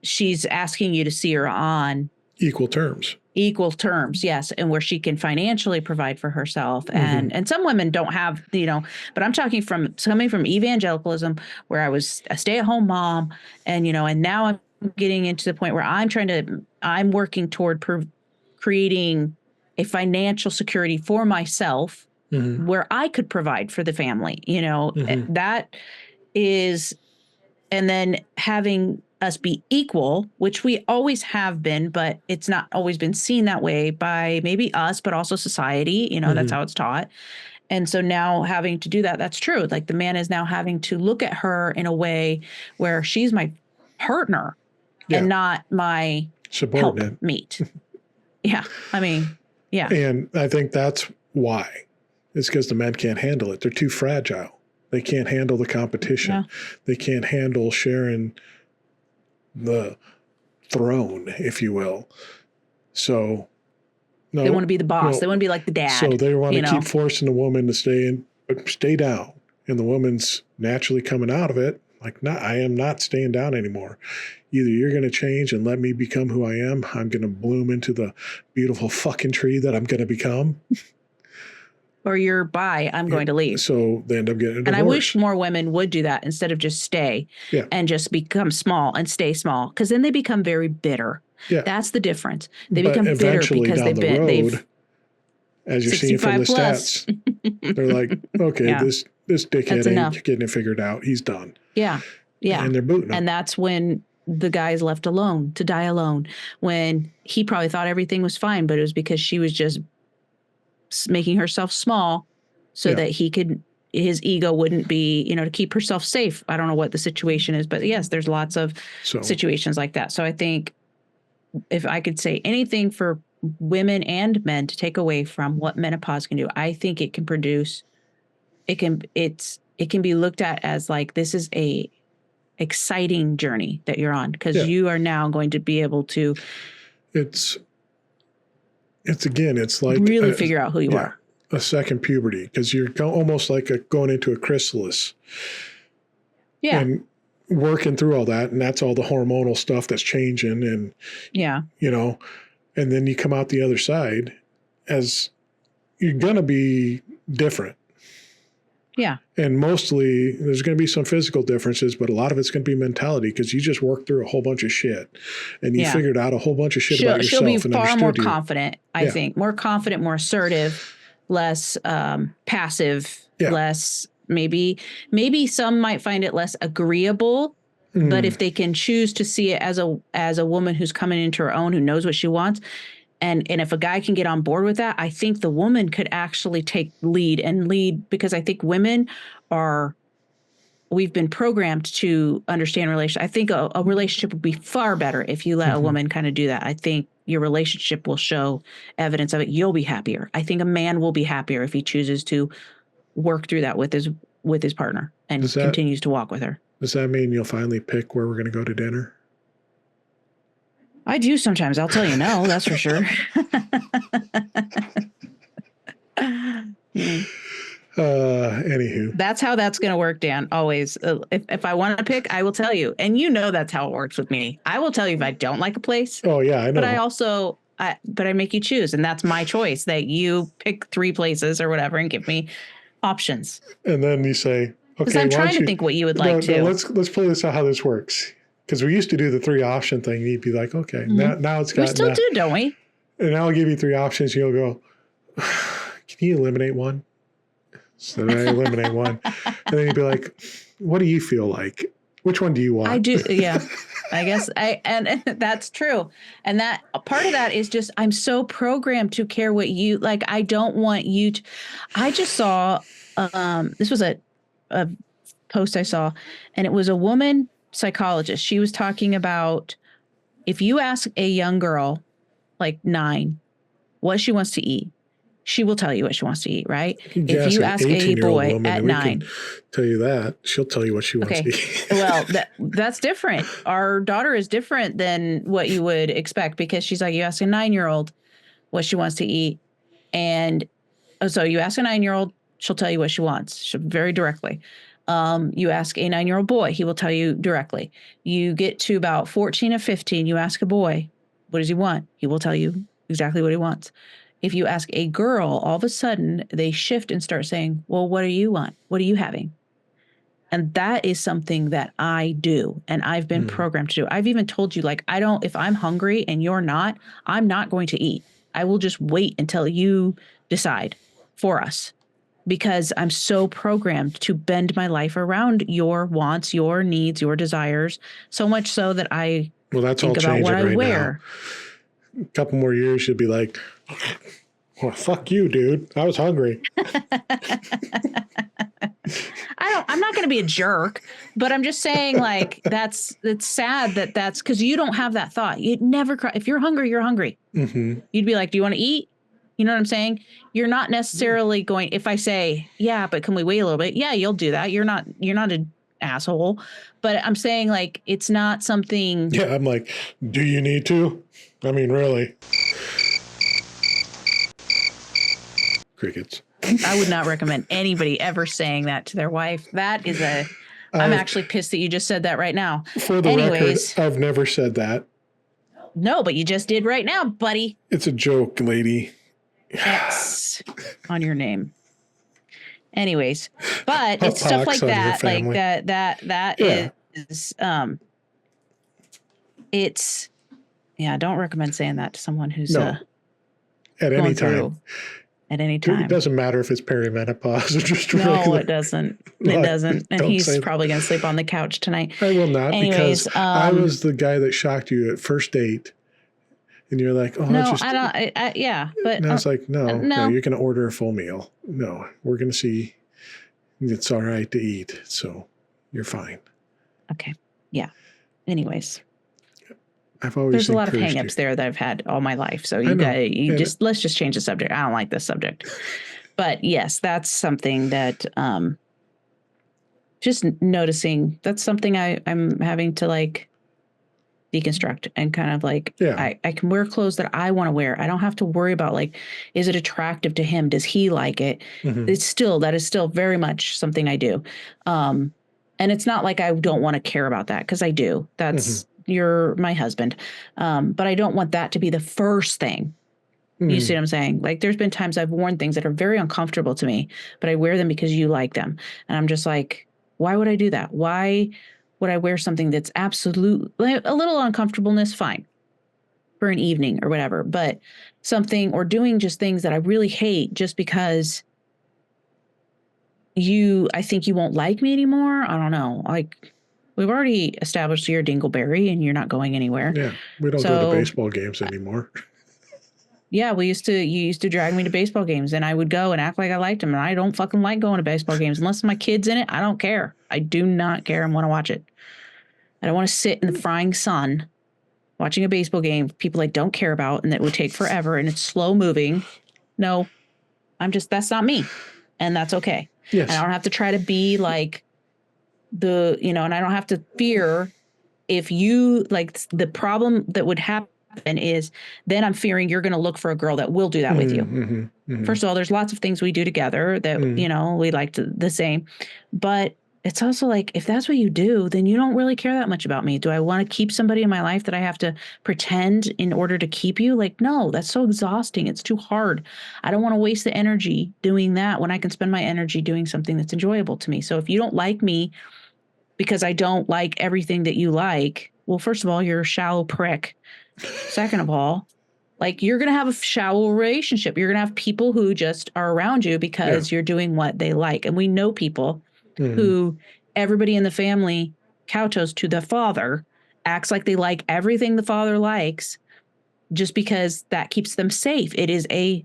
she's asking you to see her on equal terms. Equal terms, yes, and where she can financially provide for herself. And some women don't have, but I'm talking coming from evangelicalism, where I was a stay-at-home mom, and and now I'm getting into the point where I'm working toward creating a financial security for myself where I could provide for the family, that is, and then having us be equal, which we always have been, but it's not always been seen that way by maybe us, but also society, that's how it's taught. And so now having to do that, that's true. Like the man is now having to look at her in a way where she's my partner and not my subordinate helpmeet. Yeah. I mean, yeah. And I think that's why. It's because the men can't handle it. They're too fragile. They can't handle the competition. Yeah. They can't handle sharing the throne, if you will. So they want to be the boss. They want to be like the dad. So they want to keep forcing the woman to stay down. And the woman's naturally coming out of it. Like, no, I am not staying down anymore. Either you're going to change and let me become who I am. I'm going to bloom into the beautiful fucking tree that I'm going to become. Or you're I'm going to leave. So they end up getting a divorce. And I wish more women would do that instead of just stay and just become small and stay small. Because then they become very bitter. Yeah. That's the difference. They become bitter because they've as you're seeing from the stats, they're like, okay, this dickhead ain't getting it figured out. He's done. Yeah. Yeah. And they're booting him. And that's when the guy's left alone to die alone, when he probably thought everything was fine, but it was because she was just making herself small so that his ego wouldn't be, to keep herself safe. I don't know what the situation is, but yes, there's lots of situations like that. So I think if I could say anything for women and men to take away from what menopause can do, I think it can produce, it can be looked at as like, this is a exciting journey that you're on, because you are now going to be able to it's like really figure out who you are. A second puberty, because you're almost like going into a chrysalis. Yeah. And working through all that, and that's all the hormonal stuff that's changing, and and then you come out the other side as you're going to be different. Yeah. And mostly there's going to be some physical differences, but a lot of it's going to be mentality, because you just worked through a whole bunch of shit and you figured out a whole bunch of shit about yourself. She'll be and far more you. confident, I think. More confident, more assertive, less passive, less maybe some might find it less agreeable. But if they can choose to see it as a woman who's coming into her own, who knows what she wants, and if a guy can get on board with that, I think the woman could actually take lead, because I think women we've been programmed to understand relationships. I think a relationship would be far better if you let a woman kind of do that. I think your relationship will show evidence of it. You'll be happier. I think a man will be happier if he chooses to work through that with his partner and continues to walk with her. Does that mean you'll finally pick where we're going to go to dinner? I do sometimes. I'll tell you no, that's for sure. Anywho. That's how that's going to work, Dan. Always. If I want to pick, I will tell you. And that's how it works with me. I will tell you if I don't like a place. Oh, yeah, I know. But I also, I make you choose. And that's my choice, that you pick 3 places or whatever and give me options. And then you say, okay. Because I'm trying to think what you would like to. Let's play this out how this works. Because we used to do the 3 option thing. You'd be like, okay, now it's got. We still do, don't we? And I'll give you 3 options. You'll go, can you eliminate one? So then I eliminate one. And then you'd be like, what do you feel like? Which one do you want? I do. Yeah, I guess and that's true. And that part of that is just, I'm so programmed to care what you like. I don't want you to, I just saw, this was a post I saw, and it was a woman psychologist. She was talking about if you ask a young girl, like 9, what she wants to eat, she will tell you what she wants to eat, right? If you ask a boy at 9, tell you that, she'll tell you what she wants to eat. Well, that's different. Our daughter is different than what you would expect because she's like, you ask a 9-year-old what she wants to eat. And so you ask a 9-year-old, she'll tell you what she wants. She'll very directly. You ask a 9-year-old boy, he will tell you directly. You get to about 14 or 15, you ask a boy, what does he want? He will tell you exactly what he wants. If you ask a girl, all of a sudden they shift and start saying, well, what do you want? What are you having? And that is something that I do. And I've been programmed to do. I've even told you, like, if I'm hungry and you're not, I'm not going to eat. I will just wait until you decide for us because I'm so programmed to bend my life around your wants, your needs, your desires, so much so that I think about what I wear. A couple more years, you'll be like, well, fuck you, dude. I was hungry. I'm not going to be a jerk, but I'm just saying, like, it's sad that's because you don't have that thought. You'd never cry. If you're hungry, you're hungry. Mm-hmm. You'd be like, do you want to eat? You know what I'm saying? You're not necessarily going, if I say, yeah, but can we wait a little bit? Yeah, you'll do that. You're not an asshole, but I'm saying, like, it's not something. Yeah. I'm like, do you need to? I mean, really? Crickets. I would not recommend anybody ever saying that to their wife. That is I'm actually pissed that you just said that right now. For the record, I've never said that. No, but you just did right now, buddy. It's a joke, lady. X on your name. Anyways, but it's stuff like that, is it's, yeah, don't recommend saying that to someone who's at any time. At any time. It doesn't matter if it's perimenopause or just no, regular. It doesn't. It doesn't. And he's probably going to sleep on the couch tonight. I will not. Anyways, because I was the guy that shocked you at first date. And you're like, oh, no, I don't. Yeah. But and I was like, no, you're going to order a full meal. No, we're going to see. It's all right to eat. So you're fine. Okay. Yeah. Anyways. There's a lot of hangups there that I've had all my life. So let's just change the subject. I don't like this subject. But yes, that's something that just noticing, that's something I'm having to like deconstruct and kind of like, I can wear clothes that I want to wear. I don't have to worry about like, is it attractive to him? Does he like it? Mm-hmm. That is still very much something I do. And it's not like I don't want to care about that because I do. That's, you're my husband. But I don't want that to be the first thing. You see what I'm saying? Like there's been times I've worn things that are very uncomfortable to me, but I wear them because you like them. And I'm just like, why would I do that? Why would I wear something that's absolutely a little uncomfortableness? Fine for an evening or whatever, but something or doing just things that I really hate just because I think you won't like me anymore. I don't know. Like, we've already established you're a dingleberry and you're not going anywhere. Yeah, we don't go to baseball games anymore. Yeah, you used to drag me to baseball games and I would go and act like I liked them. And I don't fucking like going to baseball games. Unless my kid's in it, I don't care. I do not care and want to watch it. I don't want to sit in the frying sun watching a baseball game people I don't care about and that would take forever and it's slow moving. No, that's not me. And that's okay. Yes. And I don't have to try to be like and I don't have to fear if you like the problem that would happen is then I'm fearing you're going to look for a girl that will do that with you. Mm-hmm, mm-hmm. First of all, there's lots of things we do together that, we like the same, but it's also like, if that's what you do, then you don't really care that much about me. Do I want to keep somebody in my life that I have to pretend in order to keep you? Like, no, that's so exhausting. It's too hard. I don't want to waste the energy doing that when I can spend my energy doing something that's enjoyable to me. So if you don't like me because I don't like everything that you like, well, first of all, you're a shallow prick. Second of all, like you're going to have a shallow relationship. You're going to have people who just are around you because you're doing what they like. And we know people who everybody in the family kowtows to the father, acts like they like everything the father likes just because that keeps them safe. It is a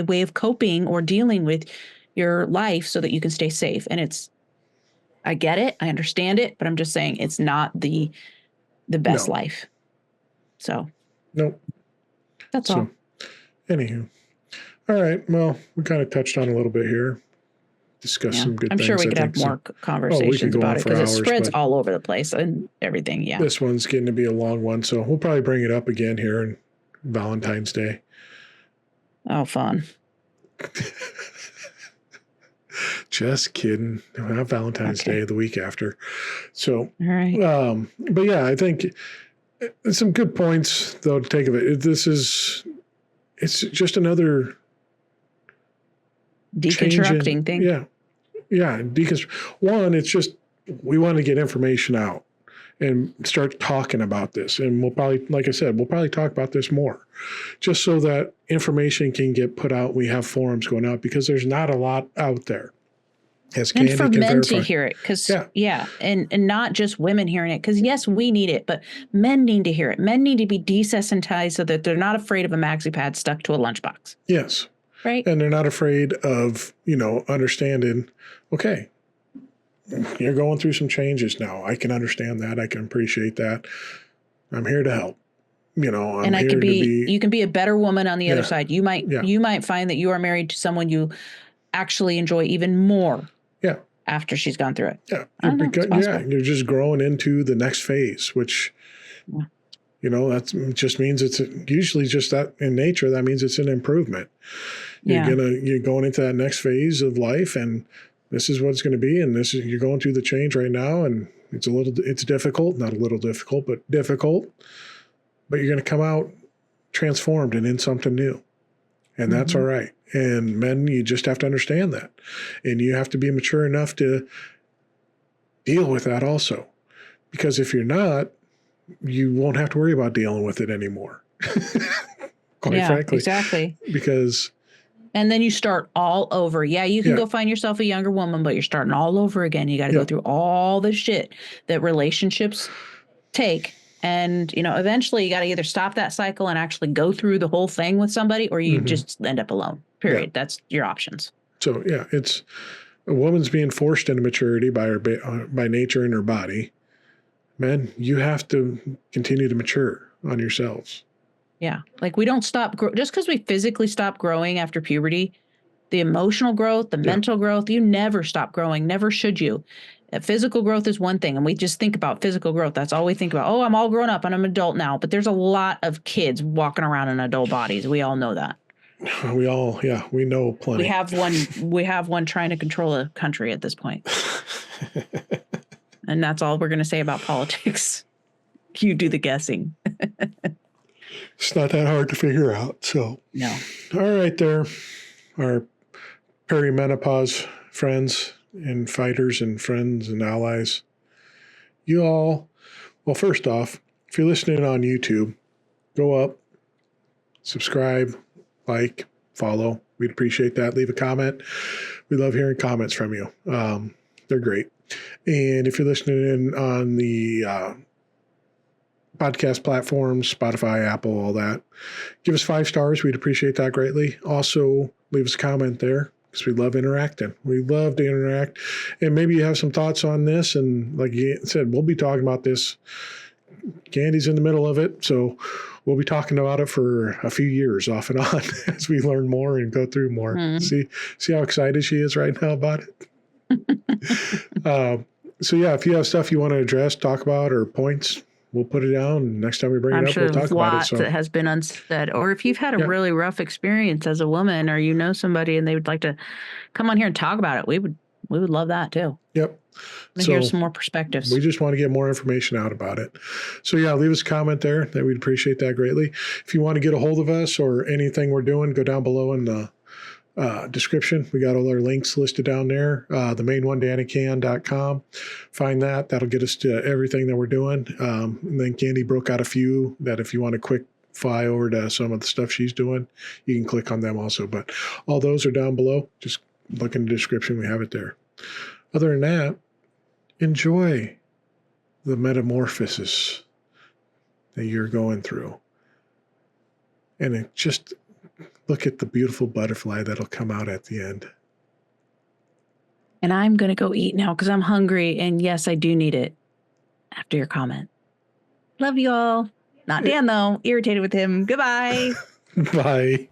way of coping or dealing with your life so that you can stay safe. And it's I get it. I understand it, but I'm just saying it's not the best life. So. Nope. That's all. Anywho. All right. Well, we kind of touched on a little bit here. Discuss some good I'm things. sure we could have more conversations about it because it spreads all over the place and everything. Yeah. This one's getting to be a long one, so we'll probably bring it up again here on Valentine's Day. Oh, fun. Just kidding. Not Valentine's Day, the week after. So, all right. But yeah, I think some good points though to take of it. It's just another deconstructing thing. Yeah. Yeah. One, it's just, we want to get information out and start talking about this. And we'll probably, like I said, we'll probably talk about this more just so that information can get put out. We have forums going out because there's not a lot out there. And for men to hear it, because and not just women hearing it, because yes, we need it, but men need to hear it. Men need to be desensitized so that they're not afraid of a maxi pad stuck to a lunchbox. Yes. Right. And they're not afraid of, understanding, okay, you're going through some changes now. I can understand that. I can appreciate that. I'm here to help. I'm here to be. You can be a better woman on the other side. You might find that you are married to someone you actually enjoy even more. Yeah. After she's gone through it. Yeah. You're just growing into the next phase, which, that just means it's usually just that in nature. That means it's an improvement. You're going into that next phase of life, and this is what it's going to be. And you're going through the change right now. And it's difficult, not a little difficult, but difficult, but you're going to come out transformed and in something new. And that's all right. And men, you just have to understand that. And you have to be mature enough to deal with that also. Because if you're not, you won't have to worry about dealing with it anymore. Quite frankly. Exactly. And then you start all over. Yeah, you can go find yourself a younger woman, but you're starting all over again. You got to go through all the shit that relationships take. And, eventually you got to either stop that cycle and actually go through the whole thing with somebody, or you just end up alone, period. Yeah. That's your options. So, it's a woman's being forced into maturity by nature in her body. Men, you have to continue to mature on yourselves. Yeah. Like we don't stop just because we physically stop growing after puberty, the emotional growth, the mental growth, you never stop growing. Never should you. Physical growth is one thing, and we just think about physical growth. That's all we think about. Oh, I'm all grown up and I'm an adult now. But there's a lot of kids walking around in adult bodies. We all know that. We know plenty. We have one trying to control a country at this point. And that's all we're going to say about politics. You do the guessing. It's not that hard to figure out. So, no. All right, there, our perimenopause friends and fighters and friends and allies. You all, well, first off, if you're listening on YouTube, go up, subscribe, like, follow. We'd appreciate that. Leave a comment. We love hearing comments from you. They're great. And if you're listening in on the podcast platforms, Spotify, Apple, all that, give us 5 stars. We'd appreciate that greatly. Also, leave us a comment there because we love interacting. We love to interact. And maybe you have some thoughts on this. And like you said, we'll be talking about this. Candi's in the middle of it. So we'll be talking about it for a few years off and on as we learn more and go through more. See how excited she is right now about it? So yeah, if you have stuff you want to address, talk about, or points, we'll put it down. And next time we bring it up, we'll talk about it. So that has been unsaid. Or if you've had a really rough experience as a woman, or you know somebody and they would like to come on here and talk about it, we would love that too. Yep. So hear some more perspectives. We just want to get more information out about it. So yeah, leave us a comment there. That we'd appreciate that greatly. If you want to get a hold of us or anything we're doing, go down below in the description. We got all our links listed down there. The main one, DannyCan.com. Find that. That'll get us to everything that we're doing. And then Candi broke out a few that if you want a quick fly over to some of the stuff she's doing, you can click on them also. But all those are down below. Just look in the description. We have it there. Other than that, enjoy the metamorphosis that you're going through. And just look at the beautiful butterfly that'll come out at the end. And I'm going to go eat now because I'm hungry. And yes, I do need it after your comment. Love you all. Not Dan, though. Irritated with him. Goodbye. Bye.